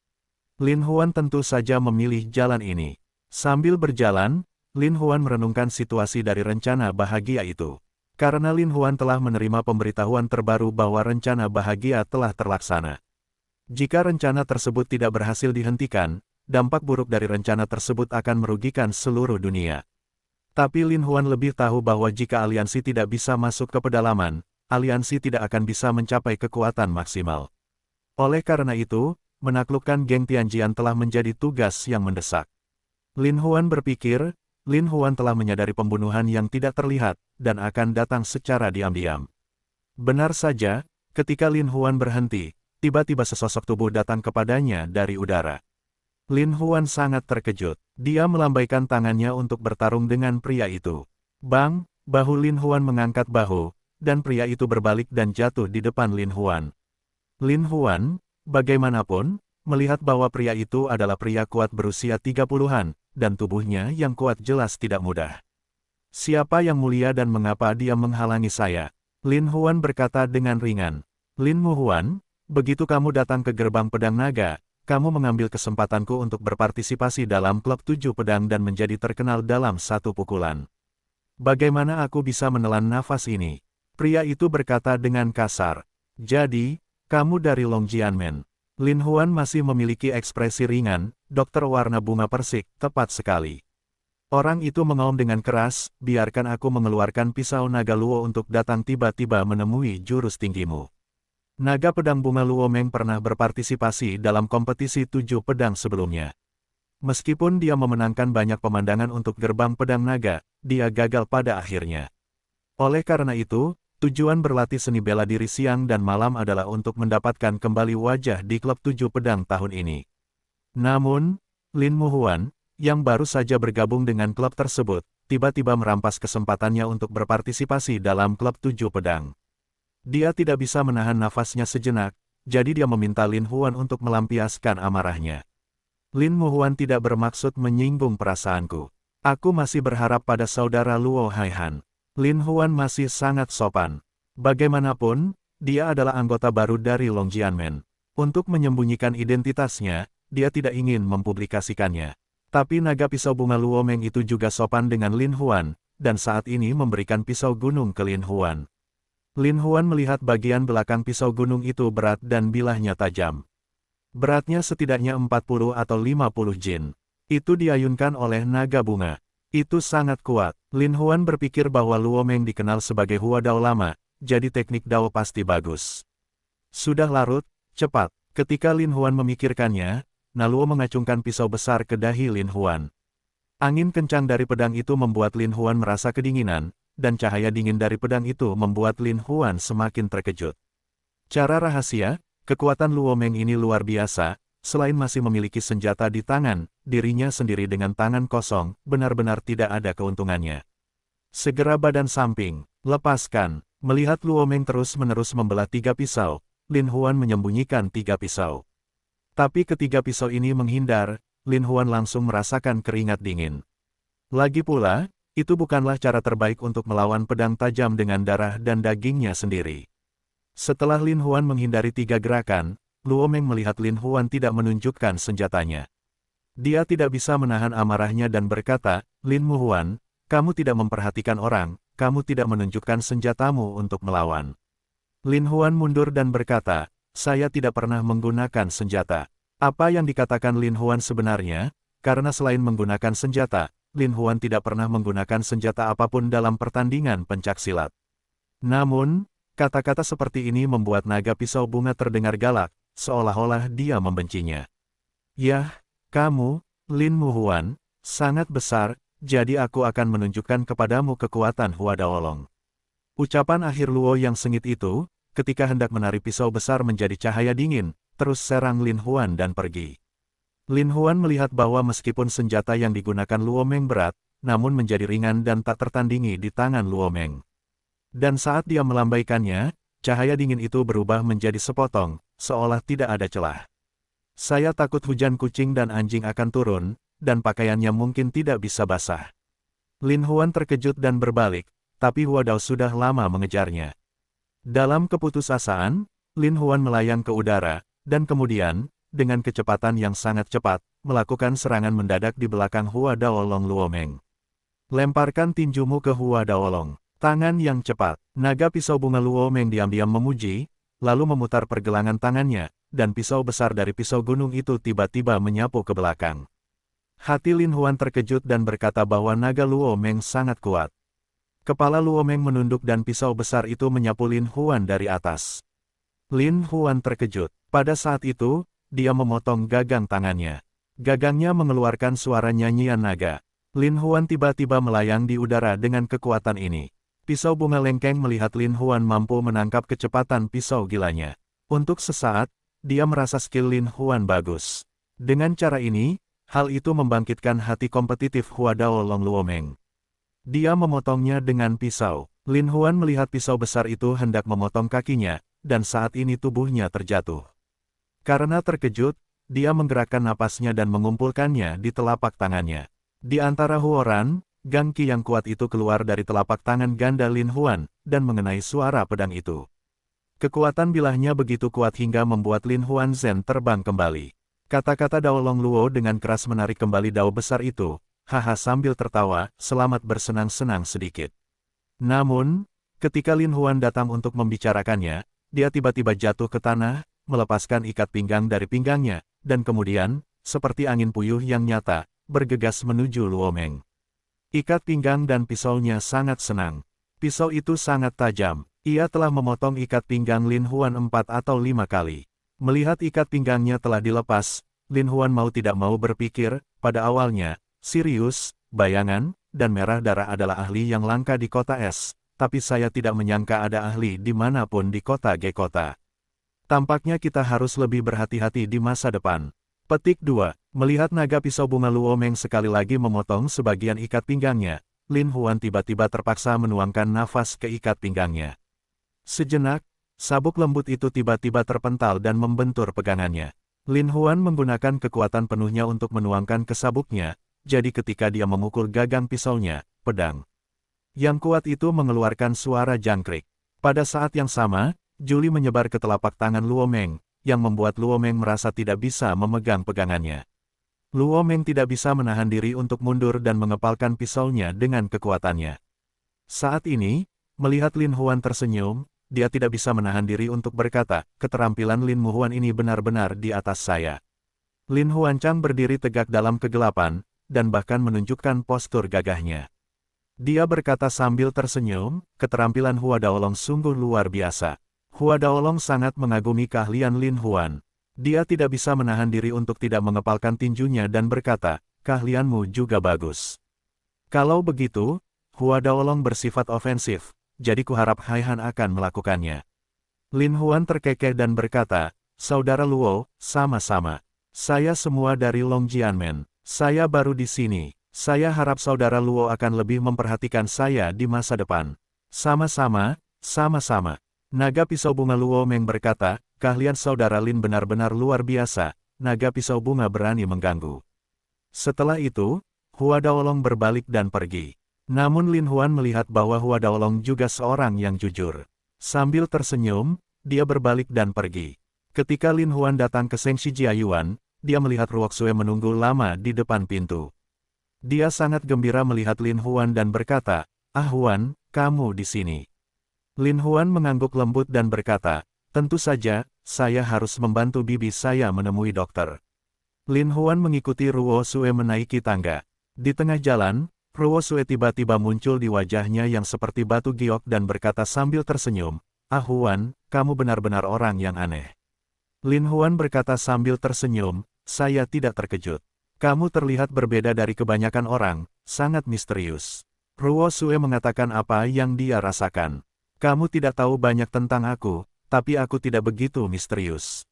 Lin Huan tentu saja memilih jalan ini. Sambil berjalan, Lin Huan merenungkan situasi dari rencana bahagia itu. Karena Lin Huan telah menerima pemberitahuan terbaru bahwa rencana bahagia telah terlaksana. Jika rencana tersebut tidak berhasil dihentikan, dampak buruk dari rencana tersebut akan merugikan seluruh dunia. Tapi Lin Huan lebih tahu bahwa jika aliansi tidak bisa masuk ke pedalaman, aliansi tidak akan bisa mencapai kekuatan maksimal. Oleh karena itu, menaklukkan geng Tianjian telah menjadi tugas yang mendesak. Lin Huan berpikir, Lin Huan telah menyadari pembunuhan yang tidak terlihat, dan akan datang secara diam-diam. Benar saja, Ketika Lin Huan berhenti, tiba-tiba sesosok tubuh datang kepadanya dari udara. Lin Huan sangat terkejut. Dia melambaikan tangannya untuk bertarung dengan pria itu. Bang, bahu Lin Huan mengangkat bahu, dan pria itu berbalik dan jatuh di depan Lin Huan. Lin Huan, bagaimanapun, melihat bahwa pria itu adalah pria kuat berusia 30-an, dan tubuhnya yang kuat jelas tidak mudah. Siapa yang mulia dan mengapa dia menghalangi saya? Lin Huan berkata dengan ringan. Lin Huan, begitu kamu datang ke gerbang pedang naga, kamu mengambil kesempatanku untuk berpartisipasi dalam klub 7 pedang dan menjadi terkenal dalam satu pukulan. Bagaimana aku bisa menelan nafas ini? Pria itu berkata dengan kasar. Jadi, kamu dari Longjianmen. Lin Huan masih memiliki ekspresi ringan, dokter warna bunga persik, tepat sekali. Orang itu mengaum dengan keras, biarkan aku mengeluarkan pisau naga luo untuk datang tiba-tiba menemui jurus tinggimu. Naga pedang bunga Luo Meng pernah berpartisipasi dalam kompetisi 7 pedang sebelumnya. Meskipun dia memenangkan banyak pemandangan untuk gerbang pedang naga, dia gagal pada akhirnya. Oleh karena itu, tujuan berlatih seni bela diri siang dan malam adalah untuk mendapatkan kembali wajah di klub 7 pedang tahun ini. Namun, Lin Huan, yang baru saja bergabung dengan klub tersebut, tiba-tiba merampas kesempatannya untuk berpartisipasi dalam klub 7 pedang. Dia tidak bisa menahan nafasnya sejenak, jadi dia meminta Lin Huan untuk melampiaskan amarahnya. Lin Huan tidak bermaksud menyinggung perasaanku. Aku masih berharap pada saudara Luo Haihan. Lin Huan masih sangat sopan. Bagaimanapun, dia adalah anggota baru dari Longjianmen. Untuk menyembunyikan identitasnya, dia tidak ingin mempublikasikannya. Tapi naga pisau bunga Luo Meng itu juga sopan dengan Lin Huan, dan saat ini memberikan pisau gunung ke Lin Huan. Lin Huan melihat bagian belakang pisau gunung itu berat dan bilahnya tajam. Beratnya setidaknya 40 atau 50 jin. Itu diayunkan oleh naga bunga. Itu sangat kuat. Lin Huan berpikir bahwa Luo Meng dikenal sebagai Hua Dao lama, jadi teknik Dao pasti bagus. Sudah larut, cepat. Ketika Lin Huan memikirkannya, Naluo mengacungkan pisau besar ke dahi Lin Huan. Angin kencang dari pedang itu membuat Lin Huan merasa kedinginan, dan cahaya dingin dari pedang itu membuat Lin Huan semakin terkejut. Cara rahasia, kekuatan Luo Meng ini luar biasa, selain masih memiliki senjata di tangan, dirinya sendiri dengan tangan kosong, benar-benar tidak ada keuntungannya. Segera badan samping, lepaskan. Melihat Luo Meng terus-menerus membelah 3 pisau, Lin Huan menyembunyikan 3 pisau. Tapi ketiga pisau ini menghindar, Lin Huan langsung merasakan keringat dingin. Lagi pula, itu bukanlah cara terbaik untuk melawan pedang tajam dengan darah dan dagingnya sendiri. Setelah Lin Huan menghindari 3 gerakan, Luo Meng melihat Lin Huan tidak menunjukkan senjatanya. Dia tidak bisa menahan amarahnya dan berkata, Lin Huan, kamu tidak memperhatikan orang, kamu tidak menunjukkan senjatamu untuk melawan. Lin Huan mundur dan berkata, saya tidak pernah menggunakan senjata. Apa yang dikatakan Lin Huan sebenarnya? Karena selain menggunakan senjata, Lin Huan tidak pernah menggunakan senjata apapun dalam pertandingan pencaksilat. Namun, kata-kata seperti ini membuat naga pisau bunga terdengar galak, seolah-olah dia membencinya. Yah, kamu, Lin Huan, sangat besar, jadi aku akan menunjukkan kepadamu kekuatan Hua Daolong. Ucapan akhir Luo yang sengit itu, ketika hendak menarik pisau besar menjadi cahaya dingin, terus serang Lin Huan dan pergi. Lin Huan melihat bahwa meskipun senjata yang digunakan Luo Meng berat, namun menjadi ringan dan tak tertandingi di tangan Luo Meng. Dan saat dia melambaikannya, cahaya dingin itu berubah menjadi sepotong, seolah tidak ada celah. Saya takut hujan kucing dan anjing akan turun, dan pakaiannya mungkin tidak bisa basah. Lin Huan terkejut dan berbalik, tapi Hua Dao sudah lama mengejarnya. Dalam keputusasaan, Lin Huan melayang ke udara, dan kemudian, dengan kecepatan yang sangat cepat, melakukan serangan mendadak di belakang Hua Daolong Luo Meng. Lemparkan tinjumu ke Hua Daolong. Tangan yang cepat. Naga pisau bunga Luo Meng diam-diam memuji, lalu memutar pergelangan tangannya, dan pisau besar dari pisau gunung itu tiba-tiba menyapu ke belakang. Hati Lin Huan terkejut dan berkata bahwa naga Luo Meng sangat kuat. Kepala Luo Meng menunduk dan pisau besar itu menyapu Lin Huan dari atas. Lin Huan terkejut. Pada saat itu, dia memotong gagang tangannya. Gagangnya mengeluarkan suara nyanyian naga. Lin Huan tiba-tiba melayang di udara dengan kekuatan ini. Pisau bunga lengkeng melihat Lin Huan mampu menangkap kecepatan pisau gilanya. Untuk sesaat, dia merasa skill Lin Huan bagus. Dengan cara ini, hal itu membangkitkan hati kompetitif Hua Dao Long Luomeng. Dia memotongnya dengan pisau. Lin Huan melihat pisau besar itu hendak memotong kakinya, dan saat ini tubuhnya terjatuh. Karena terkejut, dia menggerakkan napasnya dan mengumpulkannya di telapak tangannya. Di antara huoran, gangki yang kuat itu keluar dari telapak tangan ganda Lin Huan, dan mengenai suara pedang itu. Kekuatan bilahnya begitu kuat hingga membuat Lin Huan Zhen terbang kembali. Kata-kata Dao Long Luo dengan keras menarik kembali dao besar itu, haha sambil tertawa, selamat bersenang-senang sedikit. Namun, ketika Lin Huan datang untuk membicarakannya, dia tiba-tiba jatuh ke tanah, melepaskan ikat pinggang dari pinggangnya, dan kemudian, seperti angin puyuh yang nyata, bergegas menuju Luomeng. Ikat pinggang dan pisaunya sangat senang. Pisau itu sangat tajam. Ia telah memotong ikat pinggang Lin Huan 4 atau 5 kali. Melihat ikat pinggangnya telah dilepas, Lin Huan mau tidak mau berpikir, pada awalnya, Sirius, bayangan, dan merah darah adalah ahli yang langka di kota es, tapi saya tidak menyangka ada ahli dimanapun di kota G kota. Tampaknya kita harus lebih berhati-hati di masa depan. Petik 2. Melihat naga pisau bunga Luomeng sekali lagi memotong sebagian ikat pinggangnya, Lin Huan tiba-tiba terpaksa menuangkan nafas ke ikat pinggangnya. Sejenak, sabuk lembut itu tiba-tiba terpental dan membentur pegangannya. Lin Huan menggunakan kekuatan penuhnya untuk menuangkan ke sabuknya, jadi ketika dia memukul gagang pisaunya, pedang yang kuat itu mengeluarkan suara jangkrik. Pada saat yang sama, juli menyebar ke telapak tangan Luomeng, yang membuat Luomeng merasa tidak bisa memegang pegangannya. Luomeng tidak bisa menahan diri untuk mundur dan mengepalkan pisaunya dengan kekuatannya. Saat ini, melihat Lin Huan tersenyum, dia tidak bisa menahan diri untuk berkata, keterampilan Lin Huan ini benar-benar di atas saya. Lin Huancang berdiri tegak dalam kegelapan, dan bahkan menunjukkan postur gagahnya. Dia berkata sambil tersenyum, keterampilan Hua Daolong sungguh luar biasa. Hua Daolong sangat mengagumi keahlian Lin Huan. Dia tidak bisa menahan diri untuk tidak mengepalkan tinjunya dan berkata, keahlianmu juga bagus. Kalau begitu, Hua Daolong bersifat ofensif, jadi kuharap Haihan akan melakukannya. Lin Huan terkekeh dan berkata, Saudara Luo, sama-sama. Saya semua dari Long Jianmen. Saya baru di sini. Saya harap Saudara Luo akan lebih memperhatikan saya di masa depan. Sama-sama, sama-sama. Naga pisau bunga Luomeng berkata, keahlian Saudara Lin benar-benar luar biasa. Naga pisau bunga berani mengganggu. Setelah itu, Hua Daolong berbalik dan pergi. Namun Lin Huan melihat bahwa Hua Daolong juga seorang yang jujur. Sambil tersenyum, dia berbalik dan pergi. Ketika Lin Huan datang ke Sengshi Jiayuan, dia melihat Ruoxue menunggu lama di depan pintu. Dia sangat gembira melihat Lin Huan dan berkata, "Ah Huan, kamu di sini." Lin Huan mengangguk lembut dan berkata, "Tentu saja, saya harus membantu bibi saya menemui dokter." Lin Huan mengikuti Ruoxue menaiki tangga. Di tengah jalan, Ruoxue tiba-tiba muncul di wajahnya yang seperti batu giok dan berkata sambil tersenyum, "Ah Huan, kamu benar-benar orang yang aneh." Lin Huan berkata sambil tersenyum, "Saya tidak terkejut. Kamu terlihat berbeda dari kebanyakan orang, sangat misterius." Ruoxue mengatakan apa yang dia rasakan. "Kamu tidak tahu banyak tentang aku, tapi aku tidak begitu misterius,"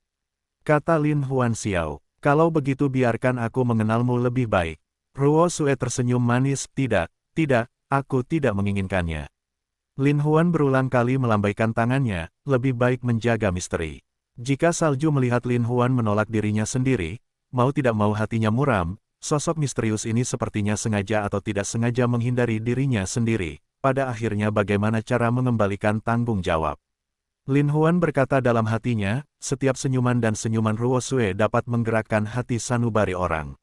kata Lin Huan Xiao. "Kalau begitu biarkan aku mengenalmu lebih baik." Ruoxue tersenyum manis, "Tidak, tidak, aku tidak menginginkannya." Lin Huan berulang kali melambaikan tangannya, lebih baik menjaga misteri. Jika salju melihat Lin Huan menolak dirinya sendiri, mau tidak mau hatinya muram, sosok misterius ini sepertinya sengaja atau tidak sengaja menghindari dirinya sendiri. Pada akhirnya bagaimana cara mengembalikan tanggung jawab? Lin Huan berkata dalam hatinya, setiap senyuman dan senyuman Ruoxue dapat menggerakkan hati sanubari orang.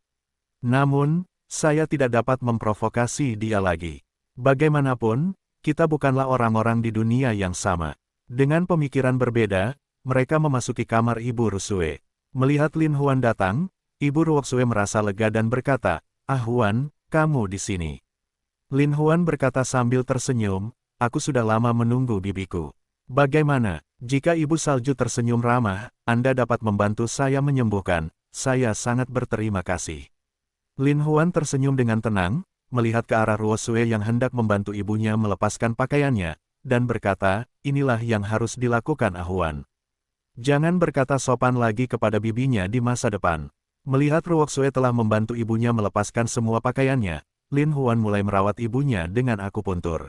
Namun, saya tidak dapat memprovokasi dia lagi. Bagaimanapun, kita bukanlah orang-orang di dunia yang sama. Dengan pemikiran berbeda, mereka memasuki kamar Ibu Ruoxue. Melihat Lin Huan datang, Ibu Ruoxue merasa lega dan berkata, "Ah Huan, kamu di sini." Lin Huan berkata sambil tersenyum, "Aku sudah lama menunggu bibiku. Bagaimana, jika Ibu Salju tersenyum ramah, Anda dapat membantu saya menyembuhkan, saya sangat berterima kasih." Lin Huan tersenyum dengan tenang, melihat ke arah Ruo Sue yang hendak membantu ibunya melepaskan pakaiannya, dan berkata, inilah yang harus dilakukan Ahuan. Jangan berkata sopan lagi kepada bibinya di masa depan. Melihat Ruo Sue telah membantu ibunya melepaskan semua pakaiannya, Lin Huan mulai merawat ibunya dengan akupuntur.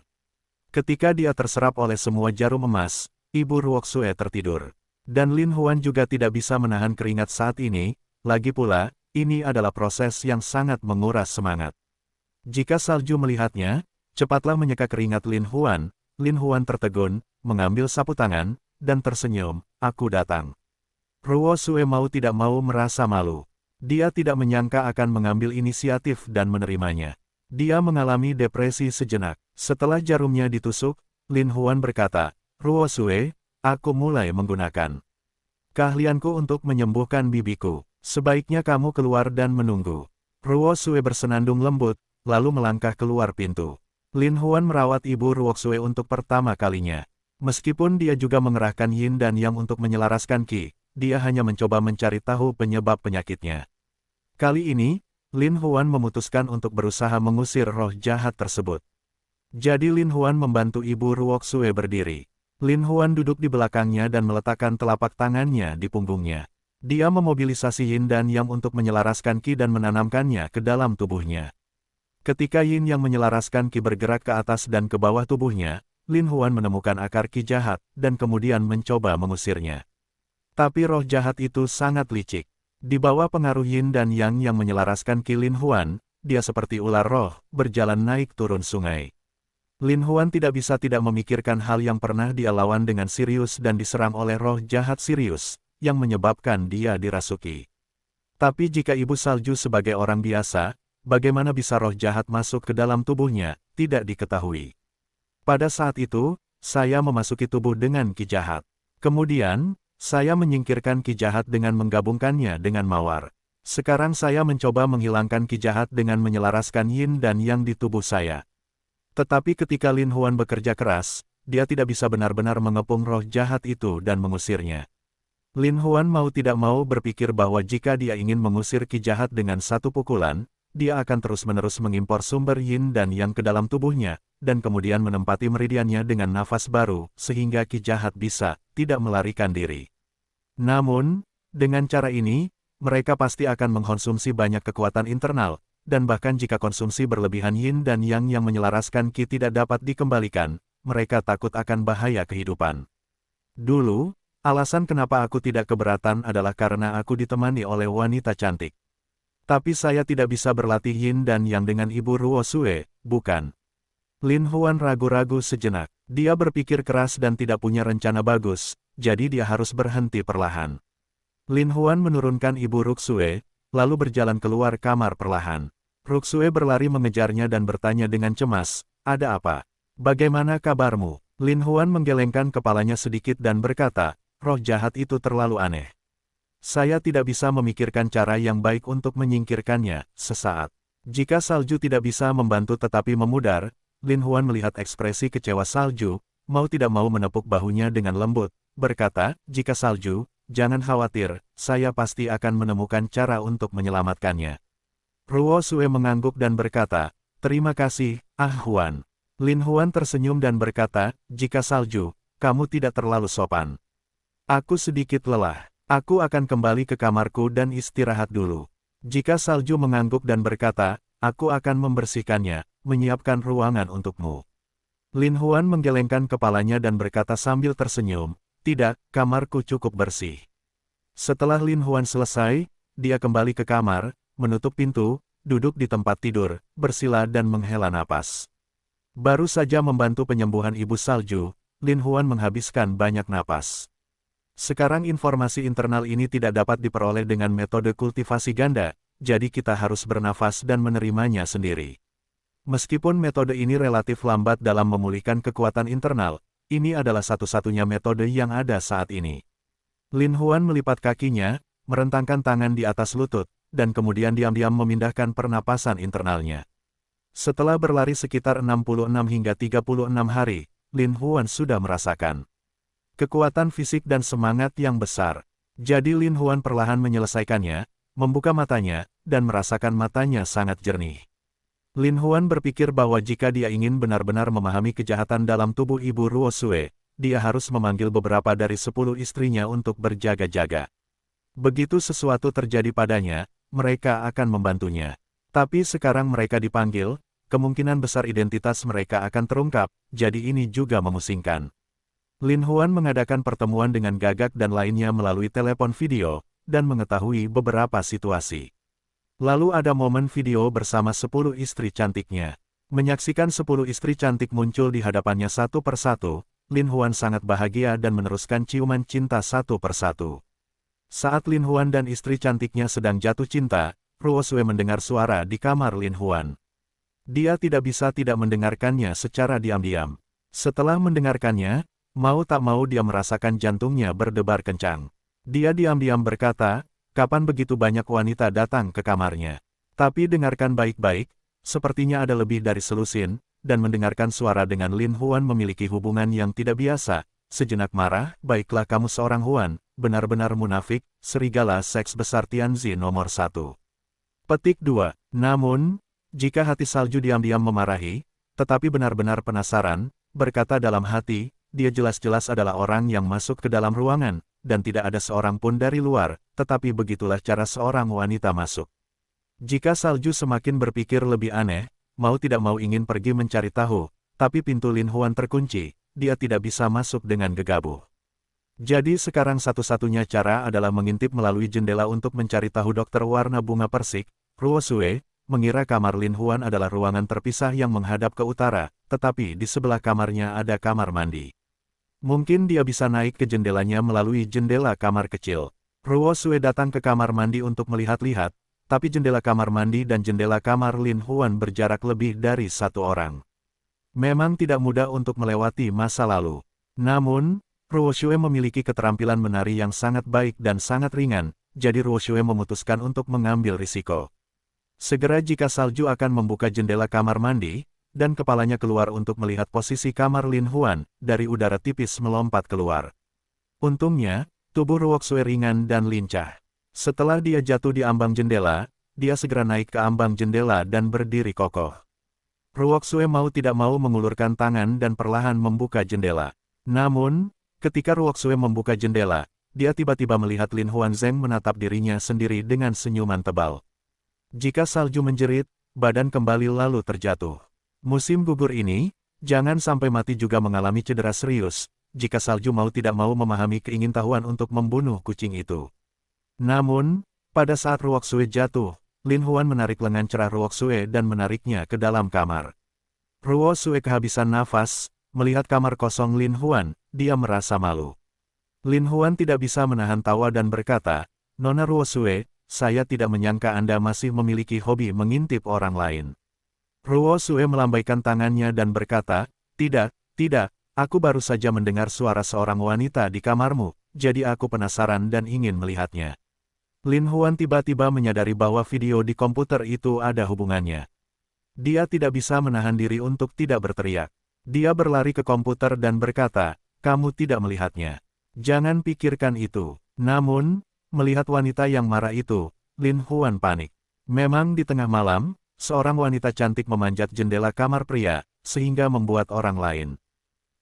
Ketika dia terserap oleh semua jarum emas, ibu Ruo Sue tertidur. Dan Lin Huan juga tidak bisa menahan keringat saat ini, lagi pula, ini adalah proses yang sangat menguras semangat. Jika salju melihatnya, cepatlah menyeka keringat Lin Huan tertegun, mengambil sapu tangan, dan tersenyum, aku datang. Ruo Sue mau tidak mau merasa malu. Dia tidak menyangka akan mengambil inisiatif dan menerimanya. Dia mengalami depresi sejenak. Setelah jarumnya ditusuk, Lin Huan berkata, Ruo Sue, aku mulai menggunakan keahlianku untuk menyembuhkan bibiku. Sebaiknya kamu keluar dan menunggu. Ruo Sue bersenandung lembut, lalu melangkah keluar pintu. Lin Huan merawat ibu Ruo Sue untuk pertama kalinya. Meskipun dia juga mengerahkan yin dan yang untuk menyelaraskan qi, dia hanya mencoba mencari tahu penyebab penyakitnya. Kali ini, Lin Huan memutuskan untuk berusaha mengusir roh jahat tersebut. Jadi Lin Huan membantu ibu Ruo Sue berdiri. Lin Huan duduk di belakangnya dan meletakkan telapak tangannya di punggungnya. Dia memobilisasi yin dan yang untuk menyelaraskan qi dan menanamkannya ke dalam tubuhnya. Ketika yin yang menyelaraskan qi bergerak ke atas dan ke bawah tubuhnya, Lin Huan menemukan akar qi jahat, dan kemudian mencoba mengusirnya. Tapi roh jahat itu sangat licik. Di bawah pengaruh yin dan yang menyelaraskan qi Lin Huan, dia seperti ular roh, berjalan naik turun sungai. Lin Huan tidak bisa tidak memikirkan hal yang pernah dia lawan dengan Sirius dan diserang oleh roh jahat Sirius, yang menyebabkan dia dirasuki. Tapi jika ibu salju sebagai orang biasa, bagaimana bisa roh jahat masuk ke dalam tubuhnya, tidak diketahui. Pada saat itu, saya memasuki tubuh dengan qi jahat. Kemudian, saya menyingkirkan qi jahat dengan menggabungkannya dengan mawar. Sekarang saya mencoba menghilangkan qi jahat dengan menyelaraskan yin dan yang di tubuh saya. Tetapi ketika Lin Huan bekerja keras, dia tidak bisa benar-benar mengepung roh jahat itu dan mengusirnya. Lin Huan mau tidak mau berpikir bahwa jika dia ingin mengusir qi jahat dengan satu pukulan, dia akan terus-menerus mengimpor sumber yin dan yang ke dalam tubuhnya, dan kemudian menempati meridiannya dengan nafas baru, sehingga qi jahat bisa tidak melarikan diri. Namun, dengan cara ini, mereka pasti akan mengkonsumsi banyak kekuatan internal, dan bahkan jika konsumsi berlebihan yin dan yang menyelaraskan qi tidak dapat dikembalikan, mereka takut akan bahaya kehidupan. Dulu, alasan kenapa aku tidak keberatan adalah karena aku ditemani oleh wanita cantik. Tapi saya tidak bisa berlatih yin dan yang dengan ibu Ruo Sue, bukan? Lin Huan ragu-ragu sejenak. Dia berpikir keras dan tidak punya rencana bagus, jadi dia harus berhenti perlahan. Lin Huan menurunkan ibu Ruxue, lalu berjalan keluar kamar perlahan. Ruxue berlari mengejarnya dan bertanya dengan cemas, ada apa? Bagaimana kabarmu? Lin Huan menggelengkan kepalanya sedikit dan berkata, roh jahat itu terlalu aneh. Saya tidak bisa memikirkan cara yang baik untuk menyingkirkannya, sesaat. Jika salju tidak bisa membantu tetapi memudar, Lin Huan melihat ekspresi kecewa salju, mau tidak mau menepuk bahunya dengan lembut, berkata, jika salju, jangan khawatir, saya pasti akan menemukan cara untuk menyelamatkannya. Ruo Sue mengangguk dan berkata, terima kasih, Huan. Lin Huan tersenyum dan berkata, jika salju, kamu tidak terlalu sopan. Aku sedikit lelah. Aku akan kembali ke kamarku dan istirahat dulu. Jika salju mengangguk dan berkata, aku akan membersihkannya, menyiapkan ruangan untukmu. Lin Huan menggelengkan kepalanya dan berkata sambil tersenyum, tidak, kamarku cukup bersih. Setelah Lin Huan selesai, dia kembali ke kamar, menutup pintu, duduk di tempat tidur, bersila dan menghela napas. Baru saja membantu penyembuhan ibu salju, Lin Huan menghabiskan banyak napas. Sekarang informasi internal ini tidak dapat diperoleh dengan metode kultivasi ganda, jadi kita harus bernafas dan menerimanya sendiri. Meskipun metode ini relatif lambat dalam memulihkan kekuatan internal, ini adalah satu-satunya metode yang ada saat ini. Lin Huan melipat kakinya, merentangkan tangan di atas lutut, dan kemudian diam-diam memindahkan pernapasan internalnya. Setelah berlari sekitar 66 hingga 36 hari, Lin Huan sudah merasakan kekuatan fisik dan semangat yang besar. Jadi Lin Huan perlahan menyelesaikannya, membuka matanya, dan merasakan matanya sangat jernih. Lin Huan berpikir bahwa jika dia ingin benar-benar memahami kejahatan dalam tubuh ibu Ruo Sue, dia harus memanggil beberapa dari 10 istrinya untuk berjaga-jaga. Begitu sesuatu terjadi padanya, mereka akan membantunya. Tapi sekarang mereka dipanggil, kemungkinan besar identitas mereka akan terungkap, jadi ini juga memusingkan. Lin Huan mengadakan pertemuan dengan Gagak dan lainnya melalui telepon video, dan mengetahui beberapa situasi. Lalu ada momen video bersama 10 istri cantiknya. Menyaksikan 10 istri cantik muncul di hadapannya satu persatu, Lin Huan sangat bahagia dan meneruskan ciuman cinta satu persatu. Saat Lin Huan dan istri cantiknya sedang jatuh cinta, Ruo Sue mendengar suara di kamar Lin Huan. Dia tidak bisa tidak mendengarkannya secara diam-diam. Setelah mendengarkannya, mau tak mau dia merasakan jantungnya berdebar kencang. Dia diam-diam berkata, kapan begitu banyak wanita datang ke kamarnya? Tapi dengarkan baik-baik, sepertinya ada lebih dari selusin, dan mendengarkan suara dengan Lin Huan memiliki hubungan yang tidak biasa. Sejenak marah, baiklah kamu seorang Huan, benar-benar munafik, serigala seks besar Tianzi nomor 1. Petik 2. Namun, jika hati salju diam-diam memarahi, tetapi benar-benar penasaran, berkata dalam hati, dia jelas-jelas adalah orang yang masuk ke dalam ruangan, dan tidak ada seorang pun dari luar, tetapi begitulah cara seorang wanita masuk. Jika salju semakin berpikir lebih aneh, mau tidak mau ingin pergi mencari tahu, tapi pintu Lin Huan terkunci, dia tidak bisa masuk dengan gegabah. Jadi sekarang satu-satunya cara adalah mengintip melalui jendela untuk mencari tahu dokter warna bunga persik, Ruo Sue, mengira kamar Lin Huan adalah ruangan terpisah yang menghadap ke utara, tetapi di sebelah kamarnya ada kamar mandi. Mungkin dia bisa naik ke jendelanya melalui jendela kamar kecil. Ruo Sue datang ke kamar mandi untuk melihat-lihat, tapi jendela kamar mandi dan jendela kamar Lin Huan berjarak lebih dari 1 orang. Memang tidak mudah untuk melewati masa lalu. Namun, Ruo Sue memiliki keterampilan menari yang sangat baik dan sangat ringan, jadi Ruo Sue memutuskan untuk mengambil risiko. Segera jika salju akan membuka jendela kamar mandi, dan kepalanya keluar untuk melihat posisi kamar Lin Huan, dari udara tipis melompat keluar. Untungnya, tubuh Ruo Sue ringan dan lincah. Setelah dia jatuh di ambang jendela, dia segera naik ke ambang jendela dan berdiri kokoh. Ruo Sue mau tidak mau mengulurkan tangan dan perlahan membuka jendela. Namun, ketika Ruo Sue membuka jendela, dia tiba-tiba melihat Lin Huan Zeng menatap dirinya sendiri dengan senyuman tebal. Jika salju menjerit, badan kembali lalu terjatuh. Musim gugur ini, jangan sampai mati juga mengalami cedera serius, jika salju mau tidak mau memahami keingintahuan untuk membunuh kucing itu. Namun, pada saat Ruo Sue jatuh, Lin Huan menarik lengan cerah Ruo Sue dan menariknya ke dalam kamar. Ruo Sue kehabisan nafas, melihat kamar kosong Lin Huan, dia merasa malu. Lin Huan tidak bisa menahan tawa dan berkata, Nona Ruo Sue, saya tidak menyangka Anda masih memiliki hobi mengintip orang lain. Ruo Sue melambaikan tangannya dan berkata, tidak, aku baru saja mendengar suara seorang wanita di kamarmu, jadi aku penasaran dan ingin melihatnya. Lin Huan tiba-tiba menyadari bahwa video di komputer itu ada hubungannya. Dia tidak bisa menahan diri untuk tidak berteriak. Dia berlari ke komputer dan berkata, kamu tidak melihatnya. Jangan pikirkan itu. Namun, melihat wanita yang marah itu, Lin Huan panik. Memang di tengah malam, seorang wanita cantik memanjat jendela kamar pria, sehingga membuat orang lain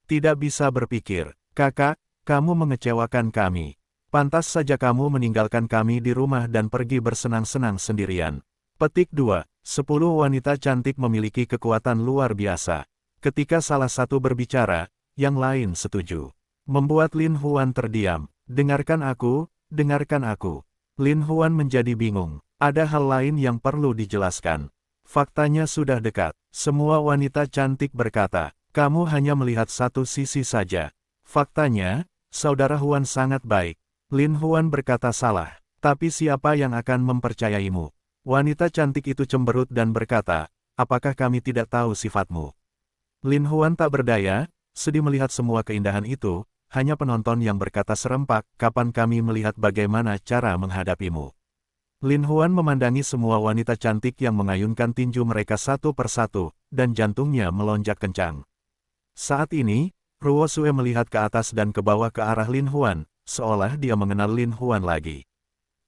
tidak bisa berpikir. Kakak, kamu mengecewakan kami. Pantas saja kamu meninggalkan kami di rumah dan pergi bersenang-senang sendirian. Petik 2. 10 wanita cantik memiliki kekuatan luar biasa. Ketika salah satu berbicara, yang lain setuju. Membuat Lin Huan terdiam. Dengarkan aku, dengarkan aku. Lin Huan menjadi bingung. Ada hal lain yang perlu dijelaskan. Faktanya sudah dekat. Semua wanita cantik berkata, kamu hanya melihat satu sisi saja. Faktanya, saudara Huan sangat baik. Lin Huan berkata salah, tapi siapa yang akan mempercayaimu? Wanita cantik itu cemberut dan berkata, apakah kami tidak tahu sifatmu? Lin Huan tak berdaya, sedih melihat semua keindahan itu, hanya penonton yang berkata serempak, kapan kami melihat bagaimana cara menghadapimu? Lin Huan memandangi semua wanita cantik yang mengayunkan tinju mereka satu persatu, dan jantungnya melonjak kencang. Saat ini, Ruo Sue melihat ke atas dan ke bawah ke arah Lin Huan, seolah dia mengenal Lin Huan lagi.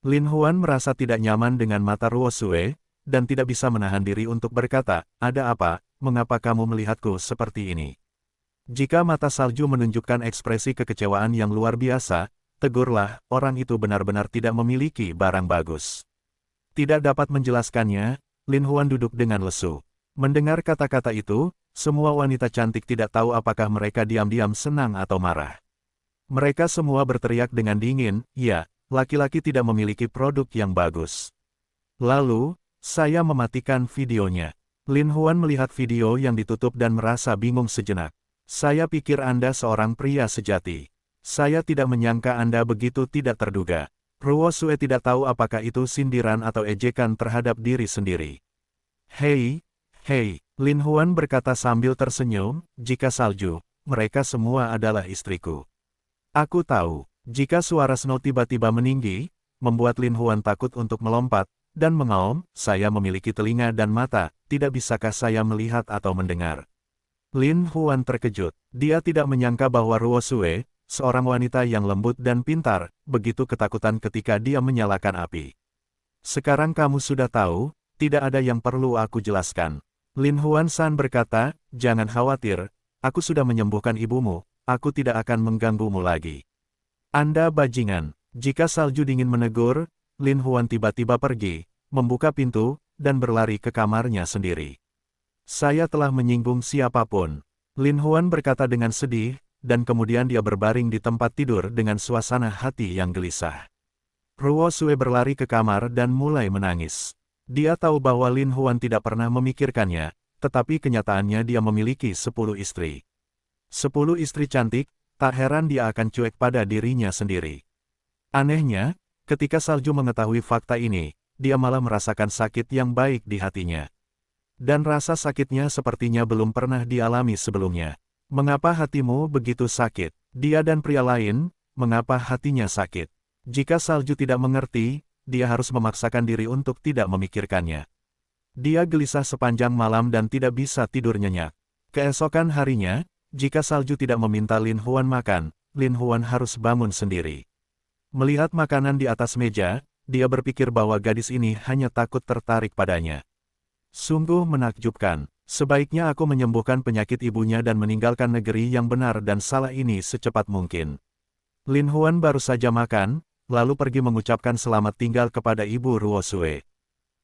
Lin Huan merasa tidak nyaman dengan mata Ruo Sue, dan tidak bisa menahan diri untuk berkata, "Ada apa? Mengapa kamu melihatku seperti ini?" Jika mata salju menunjukkan ekspresi kekecewaan yang luar biasa, tegurlah, orang itu benar-benar tidak memiliki barang bagus. Tidak dapat menjelaskannya, Lin Huan duduk dengan lesu. Mendengar kata-kata itu, semua wanita cantik tidak tahu apakah mereka diam-diam senang atau marah. Mereka semua berteriak dengan dingin, "Ya, laki-laki tidak memiliki produk yang bagus." Lalu, saya mematikan videonya. Lin Huan melihat video yang ditutup dan merasa bingung sejenak. "Saya pikir Anda seorang pria sejati. Saya tidak menyangka Anda begitu tidak terduga." Ruo Sue tidak tahu apakah itu sindiran atau ejekan terhadap diri sendiri. Hei, Lin Huan berkata sambil tersenyum, "Jika salju, mereka semua adalah istriku." Aku tahu, jika suara Snow tiba-tiba meninggi, membuat Lin Huan takut untuk melompat, dan mengaum, "Saya memiliki telinga dan mata, tidak bisakah saya melihat atau mendengar?" Lin Huan terkejut. Dia tidak menyangka bahwa Ruo Sue, seorang wanita yang lembut dan pintar, begitu ketakutan ketika dia menyalakan api. "Sekarang kamu sudah tahu, tidak ada yang perlu aku jelaskan." Lin Huan San berkata, "Jangan khawatir, aku sudah menyembuhkan ibumu, aku tidak akan mengganggumu lagi." "Anda bajingan." Jika salju dingin menegur, Lin Huan tiba-tiba pergi, membuka pintu, dan berlari ke kamarnya sendiri. "Saya telah menyinggung siapapun." Lin Huan berkata dengan sedih, dan kemudian dia berbaring di tempat tidur dengan suasana hati yang gelisah. Ruo Sue berlari ke kamar dan mulai menangis. Dia tahu bahwa Lin Huan tidak pernah memikirkannya, tetapi kenyataannya dia memiliki 10 istri. 10 istri cantik, tak heran dia akan cuek pada dirinya sendiri. Anehnya, ketika salju mengetahui fakta ini, dia malah merasakan sakit yang baik di hatinya. Dan rasa sakitnya sepertinya belum pernah dialami sebelumnya. "Mengapa hatimu begitu sakit?" Dia dan pria lain, mengapa hatinya sakit? Jika salju tidak mengerti, dia harus memaksakan diri untuk tidak memikirkannya. Dia gelisah sepanjang malam dan tidak bisa tidur nyenyak. Keesokan harinya, jika salju tidak meminta Lin Huan makan, Lin Huan harus bangun sendiri. Melihat makanan di atas meja, dia berpikir bahwa gadis ini hanya takut tertarik padanya. Sungguh menakjubkan. Sebaiknya aku menyembuhkan penyakit ibunya dan meninggalkan negeri yang benar dan salah ini secepat mungkin. Lin Huan baru saja makan, lalu pergi mengucapkan selamat tinggal kepada Ibu Ruo Sue.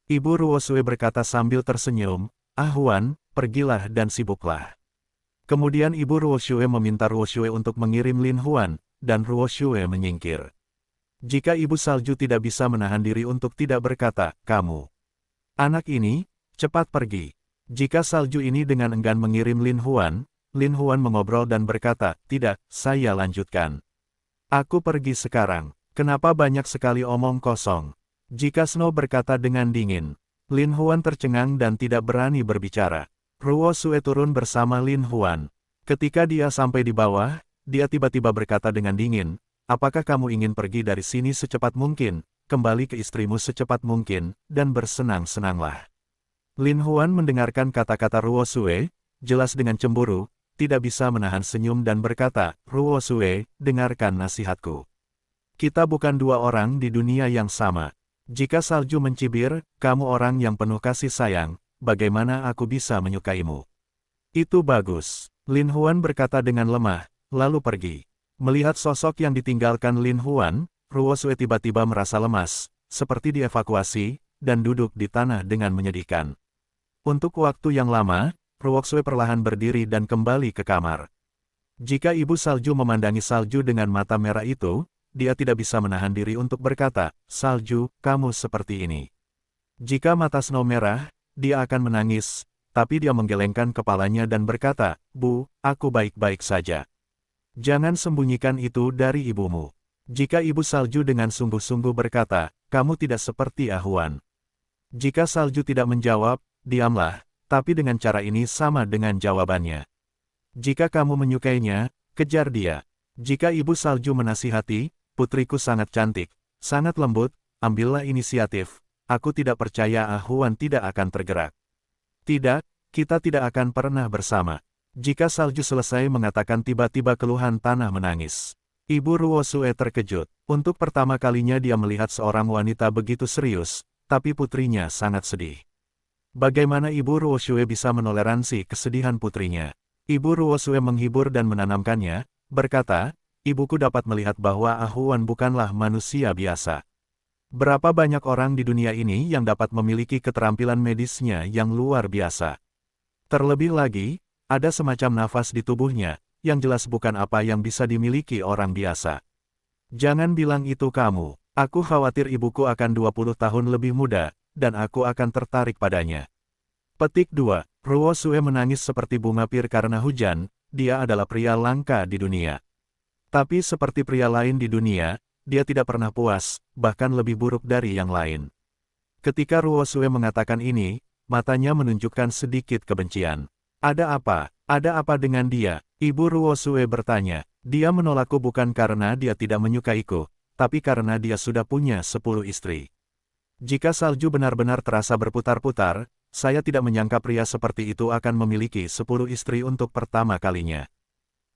Ibu Ruo Sue berkata sambil tersenyum, "Ah Huan, pergilah dan sibuklah." Kemudian Ibu Ruo Sue meminta Ruo Sue untuk mengirim Lin Huan, dan Ruo Sue menyingkir. Jika Ibu Salju tidak bisa menahan diri untuk tidak berkata, "Kamu, anak ini, cepat pergi." Jika salju ini dengan enggan mengirim Lin Huan mengobrol dan berkata, "Tidak, saya lanjutkan. Aku pergi sekarang. Kenapa banyak sekali omong kosong?" Jika Snow berkata dengan dingin, Lin Huan tercengang dan tidak berani berbicara. Ruo Sue turun bersama Lin Huan. Ketika dia sampai di bawah, dia tiba-tiba berkata dengan dingin, "Apakah kamu ingin pergi dari sini secepat mungkin, kembali ke istrimu secepat mungkin, dan bersenang-senanglah?" Lin Huan mendengarkan kata-kata Ruo Sue, jelas dengan cemburu, tidak bisa menahan senyum dan berkata, "Ruo Sue, dengarkan nasihatku. Kita bukan dua orang di dunia yang sama. Jika salju mencibir, kamu orang yang penuh kasih sayang, bagaimana aku bisa menyukaimu?" "Itu bagus." Lin Huan berkata dengan lemah, lalu pergi. Melihat sosok yang ditinggalkan Lin Huan, Ruo Sue tiba-tiba merasa lemas, seperti dievakuasi, dan duduk di tanah dengan menyedihkan. Untuk waktu yang lama, Ruo Sue perlahan berdiri dan kembali ke kamar. Jika Ibu Salju memandangi salju dengan mata merah itu, dia tidak bisa menahan diri untuk berkata, "Salju, kamu seperti ini." Jika mata Snow merah, dia akan menangis, tapi dia menggelengkan kepalanya dan berkata, "Bu, aku baik-baik saja. Jangan sembunyikan itu dari ibumu." Jika Ibu Salju dengan sungguh-sungguh berkata, "Kamu tidak seperti Ah Huan." Jika salju tidak menjawab, diamlah, tapi dengan cara ini sama dengan jawabannya. Jika kamu menyukainya, kejar dia. Jika Ibu Salju menasihati, "Putriku sangat cantik, sangat lembut, ambillah inisiatif. Aku tidak percaya Ah Huan tidak akan tergerak. Tidak, kita tidak akan pernah bersama." Jika salju selesai mengatakan tiba-tiba keluhan tanah menangis. Ibu Ruo Sue terkejut. Untuk pertama kalinya dia melihat seorang wanita begitu serius, tapi putrinya sangat sedih. Bagaimana Ibu Ruoshue bisa menoleransi kesedihan putrinya? Ibu Ruoshue menghibur dan menanamkannya, berkata, ibuku dapat melihat bahwa Ah Huan bukanlah manusia biasa. Berapa banyak orang di dunia ini yang dapat memiliki keterampilan medisnya yang luar biasa. Terlebih lagi, ada semacam nafas di tubuhnya, yang jelas bukan apa yang bisa dimiliki orang biasa. Jangan bilang itu kamu, aku khawatir ibuku akan 20 tahun lebih muda, dan aku akan tertarik padanya. Petik 2. Ruoshue menangis seperti bunga pir karena hujan, dia adalah pria langka di dunia. Tapi seperti pria lain di dunia, dia tidak pernah puas, bahkan lebih buruk dari yang lain. Ketika Ruoshue mengatakan ini, matanya menunjukkan sedikit kebencian. Ada apa? Ada apa dengan dia? Ibu Ruoshue bertanya. Dia menolakku bukan karena dia tidak menyukaiku, tapi karena dia sudah punya 10 istri. Jika salju benar-benar terasa berputar-putar, saya tidak menyangka pria seperti itu akan memiliki 10 istri untuk pertama kalinya.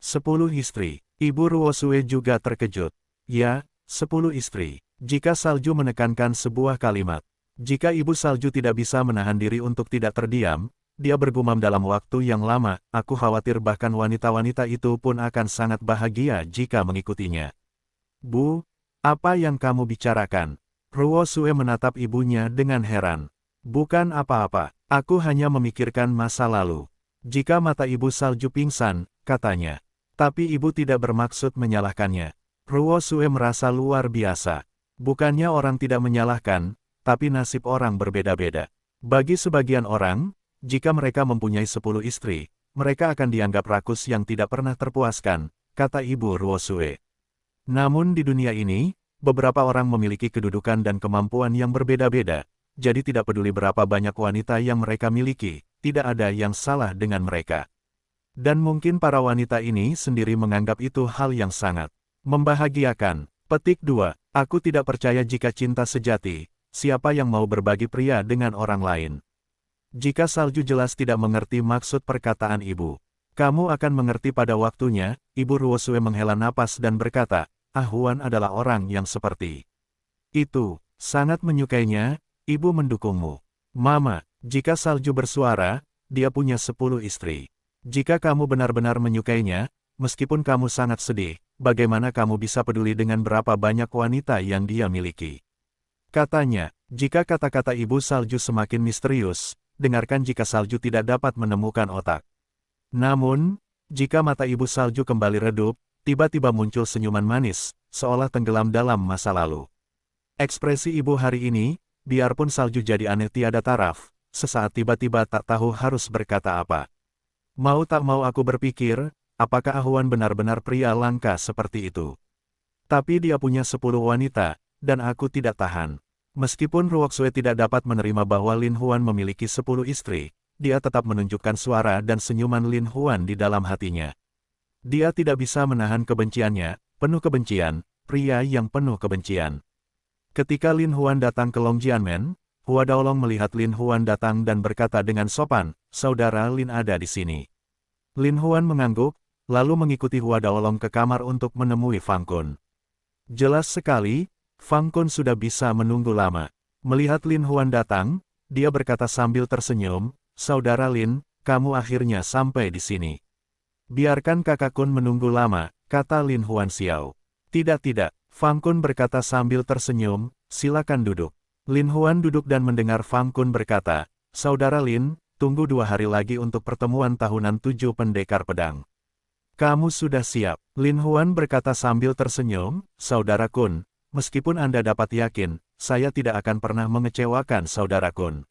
10 istri. Ibu Ruoshue juga terkejut. Ya, 10 istri. Jika salju menekankan sebuah kalimat. Jika ibu salju tidak bisa menahan diri untuk tidak terdiam, dia bergumam dalam waktu yang lama, aku khawatir bahkan wanita-wanita itu pun akan sangat bahagia jika mengikutinya. Bu, apa yang kamu bicarakan? Ruoshue menatap ibunya dengan heran. Bukan apa-apa, aku hanya memikirkan masa lalu. Jika mata ibu salju pingsan, katanya. Tapi ibu tidak bermaksud menyalahkannya. Ruoshue merasa luar biasa. Bukannya orang tidak menyalahkan, tapi nasib orang berbeda-beda. Bagi sebagian orang, jika mereka mempunyai 10 istri, mereka akan dianggap rakus yang tidak pernah terpuaskan, kata Ibu Ruoshue. Namun di dunia ini, beberapa orang memiliki kedudukan dan kemampuan yang berbeda-beda, jadi tidak peduli berapa banyak wanita yang mereka miliki, tidak ada yang salah dengan mereka. Dan mungkin para wanita ini sendiri menganggap itu hal yang sangat membahagiakan. Petik 2. Aku tidak percaya jika cinta sejati, siapa yang mau berbagi pria dengan orang lain. Jika salju jelas tidak mengerti maksud perkataan ibu, kamu akan mengerti pada waktunya. Ibu Ruoshue menghela napas dan berkata, Ah Huan adalah orang yang seperti itu, sangat menyukainya, ibu mendukungmu. Mama, jika salju bersuara, dia punya 10 istri. Jika kamu benar-benar menyukainya, meskipun kamu sangat sedih, bagaimana kamu bisa peduli dengan berapa banyak wanita yang dia miliki? Katanya, jika kata-kata ibu salju semakin misterius, dengarkan jika salju tidak dapat menemukan otak. Namun, jika mata ibu salju kembali redup, tiba-tiba muncul senyuman manis, seolah tenggelam dalam masa lalu. Ekspresi ibu hari ini, biarpun salju jadi aneh tiada taraf, sesaat tiba-tiba tak tahu harus berkata apa. Mau tak mau aku berpikir, apakah Ah Huan benar-benar pria langka seperti itu? Tapi dia punya 10 wanita, dan aku tidak tahan. Meskipun Ruoshue tidak dapat menerima bahwa Lin Huan memiliki 10 istri, dia tetap menunjukkan suara dan senyuman Lin Huan di dalam hatinya. Dia tidak bisa menahan kebenciannya, penuh kebencian, pria yang penuh kebencian. Ketika Lin Huan datang ke Long Jianmen, Hua Daolong melihat Lin Huan datang dan berkata dengan sopan, saudara Lin ada di sini. Lin Huan mengangguk, lalu mengikuti Hua Daolong ke kamar untuk menemui Fang Kun. Jelas sekali, Fang Kun sudah bisa menunggu lama. Melihat Lin Huan datang, dia berkata sambil tersenyum, saudara Lin, kamu akhirnya sampai di sini. Biarkan kakak Kun menunggu lama, kata Lin Huan Xiao. Tidak, Fang Kun berkata sambil tersenyum, silakan duduk. Lin Huan duduk dan mendengar Fang Kun berkata, saudara Lin, tunggu 2 hari lagi untuk pertemuan tahunan 7 pendekar pedang. Kamu sudah siap? Lin Huan berkata sambil tersenyum, saudara Kun, meskipun Anda dapat yakin, saya tidak akan pernah mengecewakan saudara Kun.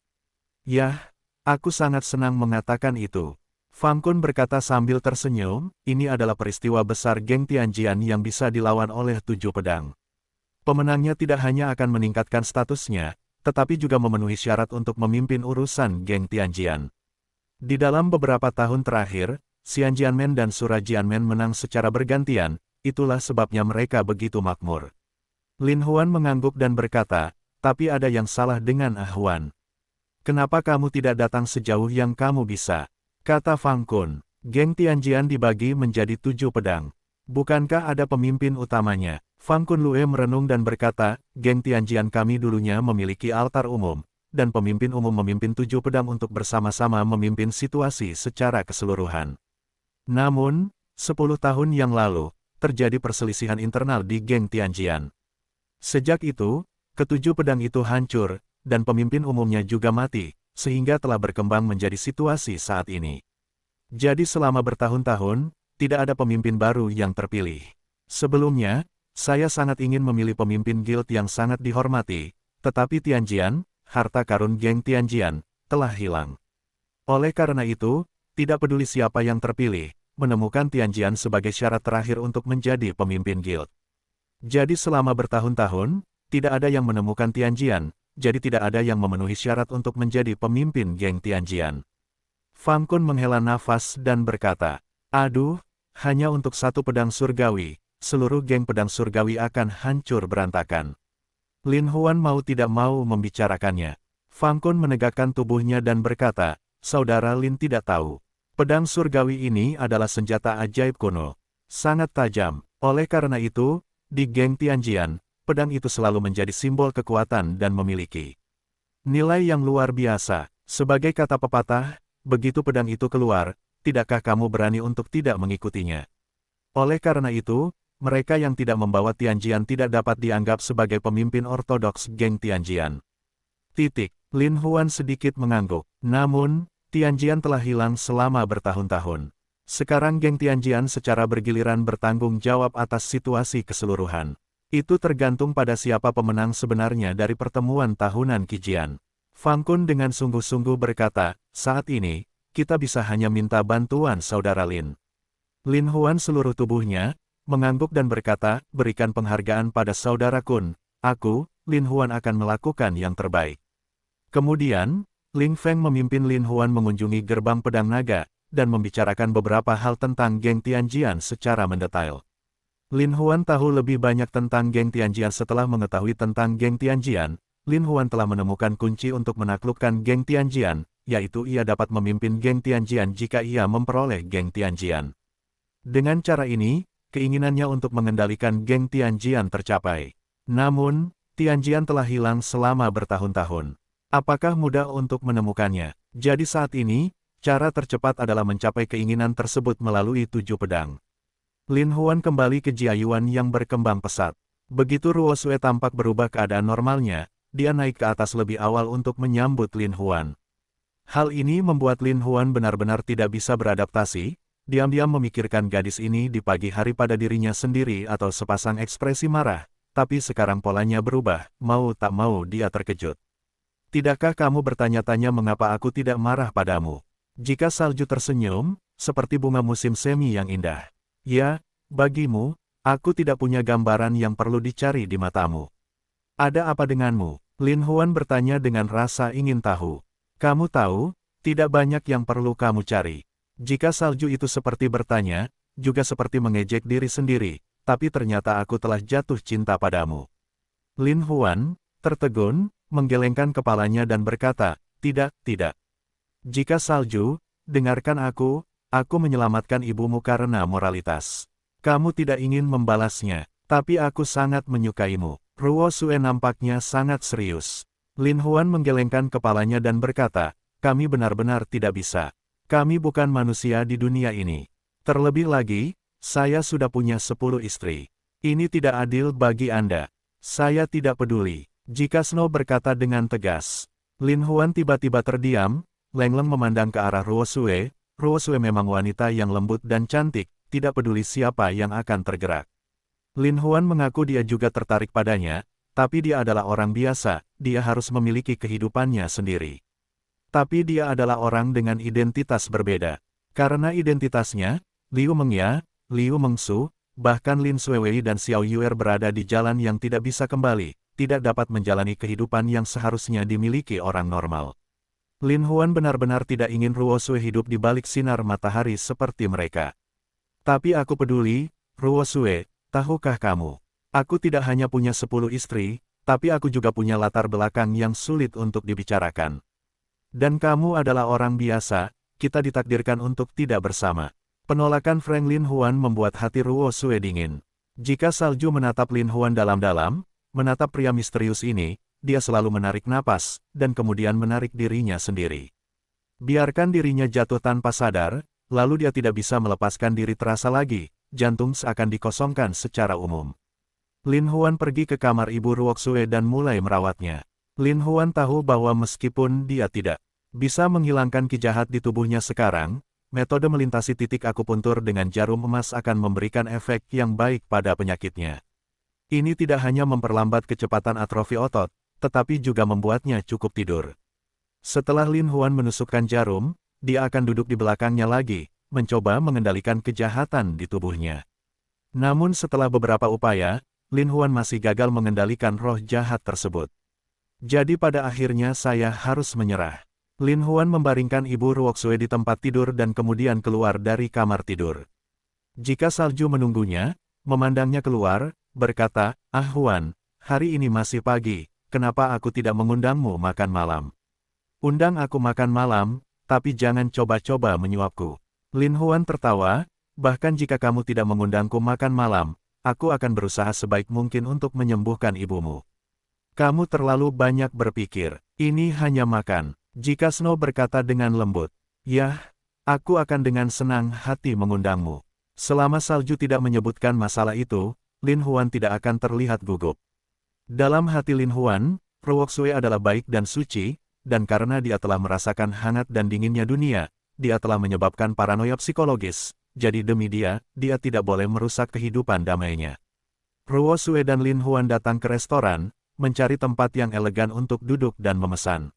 Yah, aku sangat senang mengatakan itu. Fang Kun berkata sambil tersenyum, ini adalah peristiwa besar geng Tianjian yang bisa dilawan oleh 7 pedang. Pemenangnya tidak hanya akan meningkatkan statusnya, tetapi juga memenuhi syarat untuk memimpin urusan geng Tianjian. Di dalam beberapa tahun terakhir, Xian Jianmen dan Sura Jianmen menang secara bergantian, itulah sebabnya mereka begitu makmur. Lin Huan mengangguk dan berkata, tapi ada yang salah dengan Ah Huan. Kenapa kamu tidak datang sejauh yang kamu bisa? Kata Fang Kun, geng Tianjian dibagi menjadi 7 pedang. Bukankah ada pemimpin utamanya? Fang Kun Lue merenung dan berkata, geng Tianjian kami dulunya memiliki altar umum. dan pemimpin umum memimpin 7 pedang untuk bersama-sama memimpin situasi secara keseluruhan. Namun, 10 tahun yang lalu, terjadi perselisihan internal di geng Tianjian. Sejak itu, ketujuh pedang itu hancur, dan pemimpin umumnya juga mati, sehingga telah berkembang menjadi situasi saat ini. Jadi selama bertahun-tahun, tidak ada pemimpin baru yang terpilih. Sebelumnya, saya sangat ingin memilih pemimpin guild yang sangat dihormati, tetapi Tianjian, harta karun geng Tianjian, telah hilang. Oleh karena itu, tidak peduli siapa yang terpilih, menemukan Tianjian sebagai syarat terakhir untuk menjadi pemimpin guild. Jadi selama bertahun-tahun, tidak ada yang menemukan Tianjian, jadi tidak ada yang memenuhi syarat untuk menjadi pemimpin geng Tianjian. Fang Kun menghela nafas dan berkata, "Aduh, hanya untuk satu pedang surgawi, seluruh geng pedang surgawi akan hancur berantakan." Lin Huan mau tidak mau membicarakannya. Fang Kun menegakkan tubuhnya dan berkata, "Saudara Lin tidak tahu. Pedang surgawi ini adalah senjata ajaib kuno. Sangat tajam. Oleh karena itu, di geng Tianjian, pedang itu selalu menjadi simbol kekuatan dan memiliki nilai yang luar biasa. Sebagai kata pepatah, begitu pedang itu keluar, tidakkah kamu berani untuk tidak mengikutinya?" Oleh karena itu, mereka yang tidak membawa Tianjian tidak dapat dianggap sebagai pemimpin ortodoks geng Tianjian. Lin Huan sedikit mengangguk. Namun, Tianjian telah hilang selama bertahun-tahun. Sekarang geng Tianjian secara bergiliran bertanggung jawab atas situasi keseluruhan. Itu tergantung pada siapa pemenang sebenarnya dari pertemuan tahunan Qijian. Fang Kun dengan sungguh-sungguh berkata, "Saat ini, kita bisa hanya minta bantuan saudara Lin." Lin Huan seluruh tubuhnya mengangguk dan berkata, "Berikan penghargaan pada saudara Kun. Aku, Lin Huan akan melakukan yang terbaik." Kemudian, Ling Feng memimpin Lin Huan mengunjungi gerbang pedang naga, dan membicarakan beberapa hal tentang geng Tianjian secara mendetail. Lin Huan tahu lebih banyak tentang geng Tianjian. Setelah mengetahui tentang geng Tianjian, Lin Huan telah menemukan kunci untuk menaklukkan geng Tianjian, yaitu ia dapat memimpin geng Tianjian jika ia memperoleh geng Tianjian. Dengan cara ini, keinginannya untuk mengendalikan geng Tianjian tercapai. Namun, Tianjian telah hilang selama bertahun-tahun. Apakah mudah untuk menemukannya? Jadi saat ini, cara tercepat adalah mencapai keinginan tersebut melalui 7 pedang. Lin Huan kembali ke Jiayuan yang berkembang pesat. Begitu Ruo Sue tampak berubah keadaan normalnya, dia naik ke atas lebih awal untuk menyambut Lin Huan. Hal ini membuat Lin Huan benar-benar tidak bisa beradaptasi. Diam-diam memikirkan gadis ini di pagi hari pada dirinya sendiri atau sepasang ekspresi marah, tapi sekarang polanya berubah, mau tak mau dia terkejut. "Tidakkah kamu bertanya-tanya mengapa aku tidak marah padamu?" Jika salju tersenyum, seperti bunga musim semi yang indah. "Ya, bagimu, aku tidak punya gambaran yang perlu dicari di matamu." "Ada apa denganmu?" Lin Huan bertanya dengan rasa ingin tahu. "Kamu tahu, tidak banyak yang perlu kamu cari." Jika salju itu seperti bertanya, juga seperti mengejek diri sendiri, tapi ternyata aku telah jatuh cinta padamu. Lin Huan tertegun, menggelengkan kepalanya dan berkata, "Tidak, tidak. Jika salju, dengarkan aku menyelamatkan ibumu karena moralitas. Kamu tidak ingin membalasnya, tapi aku sangat menyukaimu." Ruo Sue nampaknya sangat serius. Lin Huan menggelengkan kepalanya dan berkata, "Kami benar-benar tidak bisa. Kami bukan manusia di dunia ini. Terlebih lagi, saya sudah punya 10 istri. Ini tidak adil bagi Anda. Saya tidak peduli." Jika Snow berkata dengan tegas. Lin Huan tiba-tiba terdiam, lengleng memandang ke arah Ruo Sue. Ruo Sue memang wanita yang lembut dan cantik, tidak peduli siapa yang akan tergerak. Lin Huan mengaku dia juga tertarik padanya, tapi dia adalah orang biasa, dia harus memiliki kehidupannya sendiri. Tapi dia adalah orang dengan identitas berbeda. Karena identitasnya, Liu Mengya, Liu Mengsu, bahkan Lin Suewei dan Xiao Yuer berada di jalan yang tidak bisa kembali, tidak dapat menjalani kehidupan yang seharusnya dimiliki orang normal. Lin Huan benar-benar tidak ingin Ruo Sue hidup di balik sinar matahari seperti mereka. "Tapi aku peduli, Ruo Sue, tahukah kamu? Aku tidak hanya punya 10 istri, tapi aku juga punya latar belakang yang sulit untuk dibicarakan. Dan kamu adalah orang biasa, kita ditakdirkan untuk tidak bersama." Penolakan Frank Lin Huan membuat hati Ruo Sue dingin. Jika salju menatap Lin Huan dalam-dalam, menatap pria misterius ini, dia selalu menarik napas, dan kemudian menarik dirinya sendiri. Biarkan dirinya jatuh tanpa sadar, lalu dia tidak bisa melepaskan diri terasa lagi, jantung seakan dikosongkan secara umum. Lin Huan pergi ke kamar ibu Ruoxue dan mulai merawatnya. Lin Huan tahu bahwa meskipun dia tidak bisa menghilangkan ki jahat di tubuhnya sekarang, metode melintasi titik akupuntur dengan jarum emas akan memberikan efek yang baik pada penyakitnya. Ini tidak hanya memperlambat kecepatan atrofi otot, tetapi juga membuatnya cukup tidur. Setelah Lin Huan menusukkan jarum, dia akan duduk di belakangnya lagi, mencoba mengendalikan kejahatan di tubuhnya. Namun setelah beberapa upaya, Lin Huan masih gagal mengendalikan roh jahat tersebut. Jadi pada akhirnya saya harus menyerah. Lin Huan membaringkan ibu Ruoxue di tempat tidur dan kemudian keluar dari kamar tidur. Jika salju menunggunya, memandangnya keluar, berkata, "Ah Huan, hari ini masih pagi, kenapa aku tidak mengundangmu makan malam? Undang aku makan malam, tapi jangan coba-coba menyuapku." Lin Huan tertawa, "Bahkan jika kamu tidak mengundangku makan malam, aku akan berusaha sebaik mungkin untuk menyembuhkan ibumu. Kamu terlalu banyak berpikir, ini hanya makan." Jika Snow berkata dengan lembut, "Yah, aku akan dengan senang hati mengundangmu." Selama salju tidak menyebutkan masalah itu, Lin Huan tidak akan terlihat gugup. Dalam hati Lin Huan, Ruoxue adalah baik dan suci, dan karena dia telah merasakan hangat dan dinginnya dunia, dia telah menyebabkan paranoia psikologis. Jadi demi dia tidak boleh merusak kehidupan damainya. Ruoxue dan Lin Huan datang ke restoran, mencari tempat yang elegan untuk duduk dan memesan.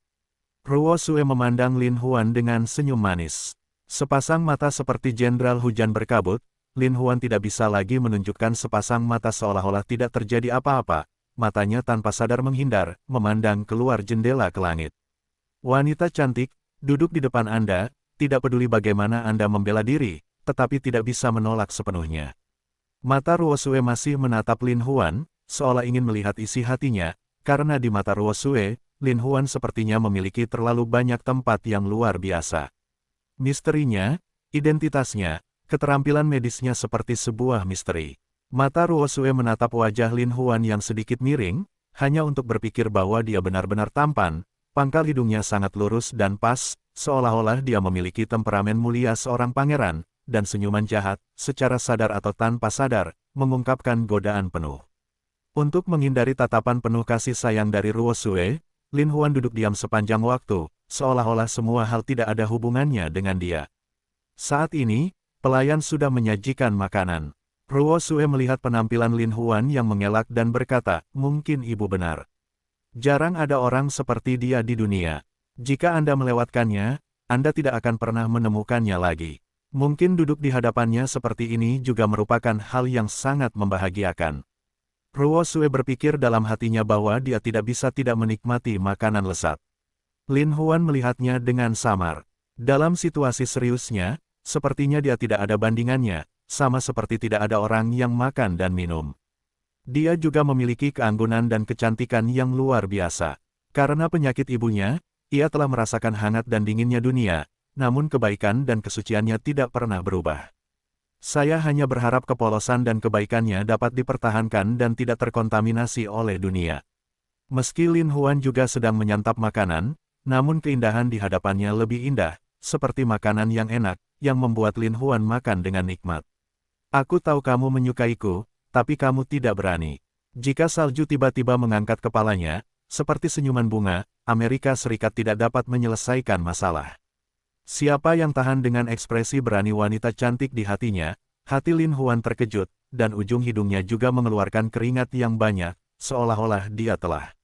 Ruoxue memandang Lin Huan dengan senyum manis. Sepasang mata seperti jenderal hujan berkabut, Lin Huan tidak bisa lagi menunjukkan sepasang mata seolah-olah tidak terjadi apa-apa, matanya tanpa sadar menghindar, memandang keluar jendela ke langit. "Wanita cantik, duduk di depan Anda, tidak peduli bagaimana Anda membela diri, tetapi tidak bisa menolak sepenuhnya." Mata Ruoxue masih menatap Lin Huan, seolah ingin melihat isi hatinya, karena di mata Ruoxue, Lin Huan sepertinya memiliki terlalu banyak tempat yang luar biasa. Misterinya, identitasnya, keterampilan medisnya seperti sebuah misteri. Mata Ruoxue menatap wajah Lin Huan yang sedikit miring, hanya untuk berpikir bahwa dia benar-benar tampan, pangkal hidungnya sangat lurus dan pas, seolah-olah dia memiliki temperamen mulia seorang pangeran, dan senyuman jahat, secara sadar atau tanpa sadar, mengungkapkan godaan penuh. Untuk menghindari tatapan penuh kasih sayang dari Ruoxue, Lin Huan duduk diam sepanjang waktu, seolah-olah semua hal tidak ada hubungannya dengan dia. Saat ini, pelayan sudah menyajikan makanan. Ruoxue melihat penampilan Lin Huan yang mengelak dan berkata, "Mungkin ibu benar. Jarang ada orang seperti dia di dunia. Jika Anda melewatkannya, Anda tidak akan pernah menemukannya lagi." Mungkin duduk di hadapannya seperti ini juga merupakan hal yang sangat membahagiakan. Ruoxue berpikir dalam hatinya bahwa dia tidak bisa tidak menikmati makanan lezat. Lin Huan melihatnya dengan samar. Dalam situasi seriusnya, sepertinya dia tidak ada bandingannya, sama seperti tidak ada orang yang makan dan minum. Dia juga memiliki keanggunan dan kecantikan yang luar biasa. Karena penyakit ibunya, ia telah merasakan hangat dan dinginnya dunia, namun kebaikan dan kesuciannya tidak pernah berubah. Saya hanya berharap kepolosan dan kebaikannya dapat dipertahankan dan tidak terkontaminasi oleh dunia. Meski Lin Huan juga sedang menyantap makanan, namun keindahan di hadapannya lebih indah, seperti makanan yang enak, yang membuat Lin Huan makan dengan nikmat. "Aku tahu kamu menyukaiku, tapi kamu tidak berani." Jika salju tiba-tiba mengangkat kepalanya, seperti senyuman bunga, Amerika Serikat tidak dapat menyelesaikan masalah. Siapa yang tahan dengan ekspresi berani wanita cantik di hatinya? Hati Lin Huan terkejut, dan ujung hidungnya juga mengeluarkan keringat yang banyak, seolah-olah dia telah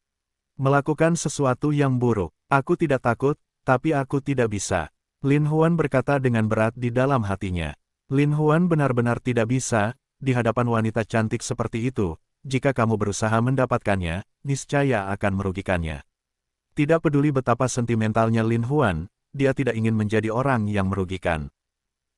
melakukan sesuatu yang buruk. "Aku tidak takut, tapi aku tidak bisa," Lin Huan berkata dengan berat di dalam hatinya. Lin Huan benar-benar tidak bisa, di hadapan wanita cantik seperti itu, jika kamu berusaha mendapatkannya, niscaya akan merugikannya. Tidak peduli betapa sentimentalnya Lin Huan, dia tidak ingin menjadi orang yang merugikan.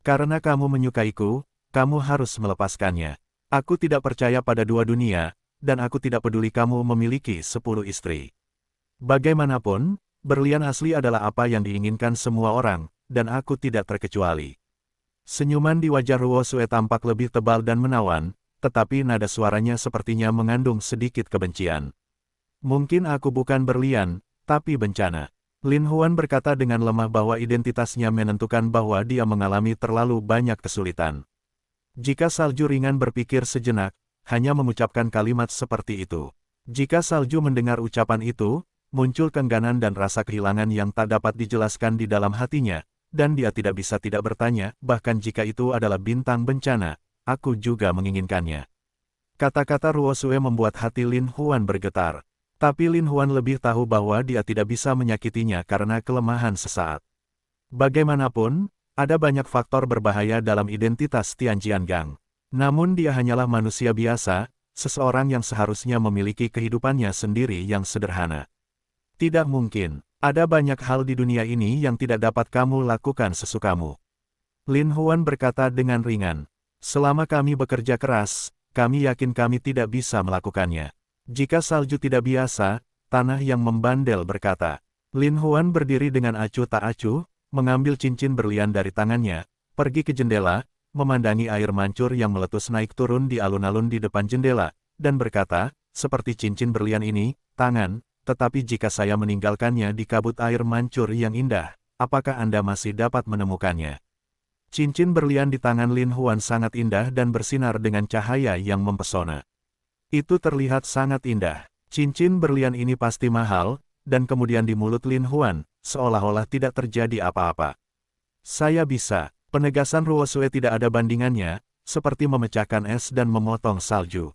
"Karena kamu menyukaiku, kamu harus melepaskannya. Aku tidak percaya pada dua dunia, dan aku tidak peduli kamu memiliki 10 istri. Bagaimanapun, berlian asli adalah apa yang diinginkan semua orang, dan aku tidak terkecuali." Senyuman di wajah Ruoxue tampak lebih tebal dan menawan, tetapi nada suaranya sepertinya mengandung sedikit kebencian. Mungkin aku bukan berlian, tapi bencana. Lin Huan berkata dengan lemah bahwa identitasnya menentukan bahwa dia mengalami terlalu banyak kesulitan. Jika salju ringan berpikir sejenak, hanya mengucapkan kalimat seperti itu. Jika salju mendengar ucapan itu, muncul keengganan dan rasa kehilangan yang tak dapat dijelaskan di dalam hatinya, dan dia tidak bisa tidak bertanya, bahkan jika itu adalah bintang bencana, aku juga menginginkannya. Kata-kata Ruosue membuat hati Lin Huan bergetar. Tapi Lin Huan lebih tahu bahwa dia tidak bisa menyakitinya karena kelemahan sesaat. Bagaimanapun, ada banyak faktor berbahaya dalam identitas Tian Jiangang. Namun dia hanyalah manusia biasa, seseorang yang seharusnya memiliki kehidupannya sendiri yang sederhana. Tidak mungkin, ada banyak hal di dunia ini yang tidak dapat kamu lakukan sesukamu. Lin Huan berkata dengan ringan. Selama kami bekerja keras, kami yakin kami tidak bisa melakukannya. Jika salju tidak biasa, tanah yang membandel berkata. Lin Huan berdiri dengan acuh tak acuh, mengambil cincin berlian dari tangannya, pergi ke jendela, memandangi air mancur yang meletus naik turun di alun-alun di depan jendela, dan berkata, seperti cincin berlian ini, tangan, tetapi jika saya meninggalkannya di kabut air mancur yang indah, apakah Anda masih dapat menemukannya? Cincin berlian di tangan Lin Huan sangat indah dan bersinar dengan cahaya yang mempesona. Itu terlihat sangat indah. Cincin berlian ini pasti mahal, dan kemudian di mulut Lin Huan, seolah-olah tidak terjadi apa-apa. Saya bisa, penegasan Ruosue tidak ada bandingannya, seperti memecahkan es dan memotong salju.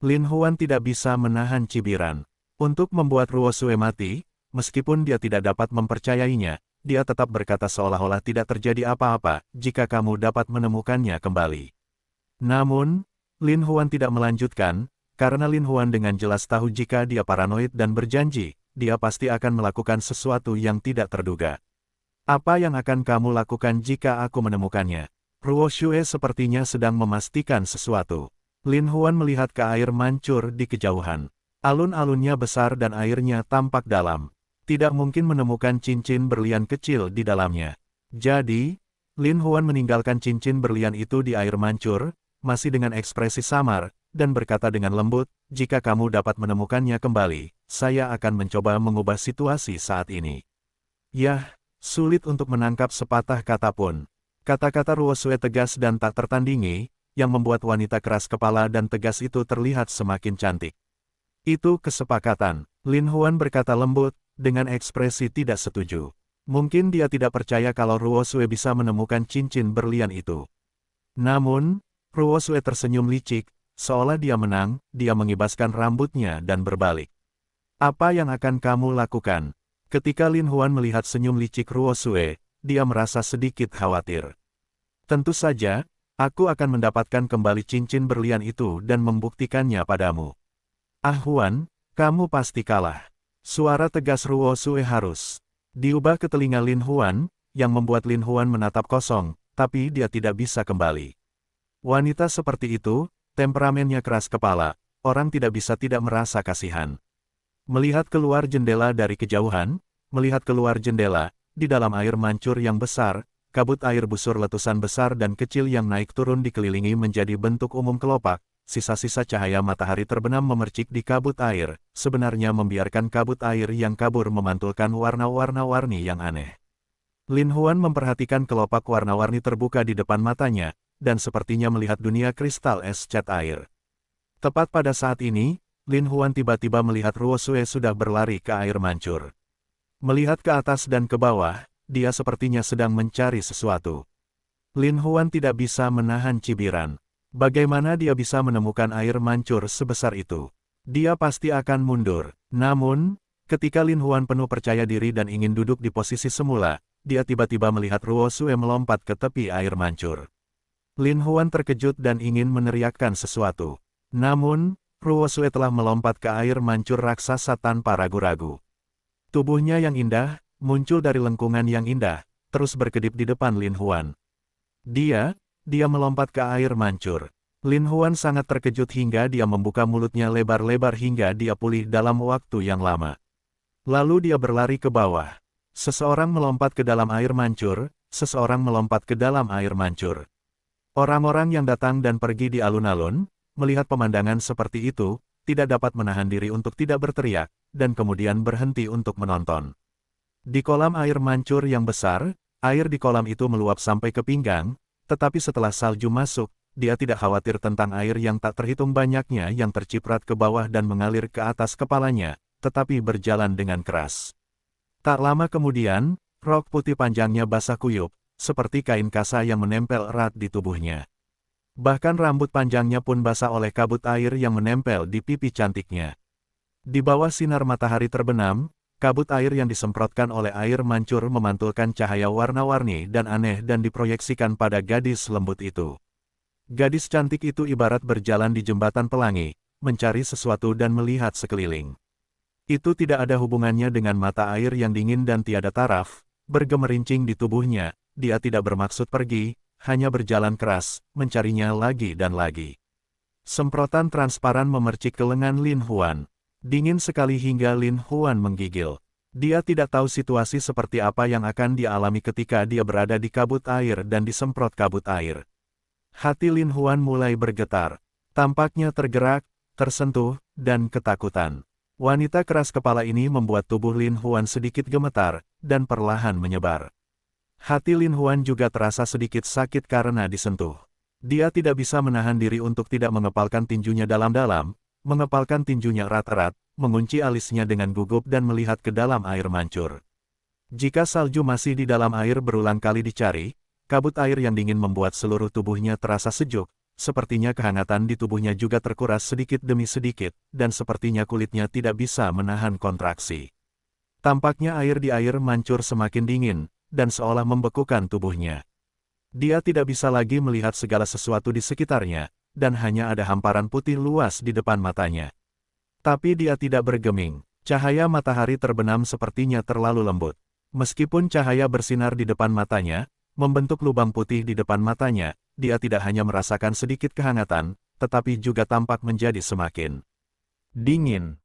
Lin Huan tidak bisa menahan cibiran. Untuk membuat Ruosue mati, meskipun dia tidak dapat mempercayainya, dia tetap berkata seolah-olah tidak terjadi apa-apa, jika kamu dapat menemukannya kembali. Namun, Lin Huan tidak melanjutkan, karena Lin Huan dengan jelas tahu jika dia paranoid dan berjanji, dia pasti akan melakukan sesuatu yang tidak terduga. Apa yang akan kamu lakukan jika aku menemukannya? Ruosue sepertinya sedang memastikan sesuatu. Lin Huan melihat ke air mancur di kejauhan. Alun-alunnya besar dan airnya tampak dalam. Tidak mungkin menemukan cincin berlian kecil di dalamnya. Jadi, Lin Huan meninggalkan cincin berlian itu di air mancur, masih dengan ekspresi samar, dan berkata dengan lembut, jika kamu dapat menemukannya kembali, saya akan mencoba mengubah situasi saat ini. Yah, sulit untuk menangkap sepatah kata pun. Kata-kata Ruosue tegas dan tak tertandingi, yang membuat wanita keras kepala dan tegas itu terlihat semakin cantik. Itu kesepakatan, Lin Huan berkata lembut, dengan ekspresi tidak setuju. Mungkin dia tidak percaya kalau Ruosue bisa menemukan cincin berlian itu. Namun, Ruosue tersenyum licik, seolah dia menang, dia mengibaskan rambutnya dan berbalik. Apa yang akan kamu lakukan? Ketika Lin Huan melihat senyum licik Ruosue, dia merasa sedikit khawatir. Tentu saja, aku akan mendapatkan kembali cincin berlian itu dan membuktikannya padamu. Ah Huan, kamu pasti kalah. Suara tegas Ruosue harus diubah ke telinga Lin Huan, yang membuat Lin Huan menatap kosong, tapi dia tidak bisa kembali. Wanita seperti itu, temperamennya keras kepala, orang tidak bisa tidak merasa kasihan. Melihat keluar jendela dari kejauhan, melihat keluar jendela, di dalam air mancur yang besar, kabut air busur letusan besar dan kecil yang naik turun dikelilingi menjadi bentuk umum kelopak, sisa-sisa cahaya matahari terbenam memercik di kabut air, sebenarnya membiarkan kabut air yang kabur memantulkan warna-warna-warni yang aneh. Lin Huan memperhatikan kelopak warna-warni terbuka di depan matanya, dan sepertinya melihat dunia kristal es cat air. Tepat pada saat ini, Lin Huan tiba-tiba melihat Ruosue sudah berlari ke air mancur. Melihat ke atas dan ke bawah, dia sepertinya sedang mencari sesuatu. Lin Huan tidak bisa menahan cibiran. Bagaimana dia bisa menemukan air mancur sebesar itu? Dia pasti akan mundur. Namun, ketika Lin Huan penuh percaya diri dan ingin duduk di posisi semula, dia tiba-tiba melihat Ruosue melompat ke tepi air mancur. Lin Huan terkejut dan ingin meneriakkan sesuatu. Namun, Ruosue telah melompat ke air mancur raksasa tanpa ragu-ragu. Tubuhnya yang indah, muncul dari lengkungan yang indah, terus berkedip di depan Lin Huan. Dia melompat ke air mancur. Lin Huan sangat terkejut hingga dia membuka mulutnya lebar-lebar hingga dia pulih dalam waktu yang lama. Lalu dia berlari ke bawah. Seseorang melompat ke dalam air mancur, seseorang melompat ke dalam air mancur. Orang-orang yang datang dan pergi di alun-alun, melihat pemandangan seperti itu, tidak dapat menahan diri untuk tidak berteriak, dan kemudian berhenti untuk menonton. Di kolam air mancur yang besar, air di kolam itu meluap sampai ke pinggang, tetapi setelah salju masuk, dia tidak khawatir tentang air yang tak terhitung banyaknya yang terciprat ke bawah dan mengalir ke atas kepalanya, tetapi berjalan dengan keras. Tak lama kemudian, rok putih panjangnya basah kuyup, seperti kain kasa yang menempel erat di tubuhnya. Bahkan rambut panjangnya pun basah oleh kabut air yang menempel di pipi cantiknya. Di bawah sinar matahari terbenam, kabut air yang disemprotkan oleh air mancur memantulkan cahaya warna-warni dan aneh dan diproyeksikan pada gadis lembut itu. Gadis cantik itu ibarat berjalan di jembatan pelangi, mencari sesuatu dan melihat sekeliling. Itu tidak ada hubungannya dengan mata air yang dingin dan tiada taraf, bergemerincing di tubuhnya. Dia tidak bermaksud pergi, hanya berjalan keras, mencarinya lagi dan lagi. Semprotan transparan memercik ke lengan Lin Huan. Dingin sekali hingga Lin Huan menggigil. Dia tidak tahu situasi seperti apa yang akan dia alami ketika dia berada di kabut air dan disemprot kabut air. Hati Lin Huan mulai bergetar. Tampaknya tergerak, tersentuh, dan ketakutan. Wanita keras kepala ini membuat tubuh Lin Huan sedikit gemetar, dan perlahan menyebar. Hati Lin Huan juga terasa sedikit sakit karena disentuh. Dia tidak bisa menahan diri untuk tidak mengepalkan tinjunya dalam-dalam, mengepalkan tinjunya erat-erat, mengunci alisnya dengan gugup dan melihat ke dalam air mancur. Jika salju masih di dalam air berulang kali dicari, kabut air yang dingin membuat seluruh tubuhnya terasa sejuk, sepertinya kehangatan di tubuhnya juga terkuras sedikit demi sedikit, dan sepertinya kulitnya tidak bisa menahan kontraksi. Tampaknya air di air mancur semakin dingin, dan seolah membekukan tubuhnya. Dia tidak bisa lagi melihat segala sesuatu di sekitarnya, dan hanya ada hamparan putih luas di depan matanya. Tapi dia tidak bergeming. Cahaya matahari terbenam sepertinya terlalu lembut. Meskipun cahaya bersinar di depan matanya, membentuk lubang putih di depan matanya, dia tidak hanya merasakan sedikit kehangatan, tetapi juga tampak menjadi semakin dingin.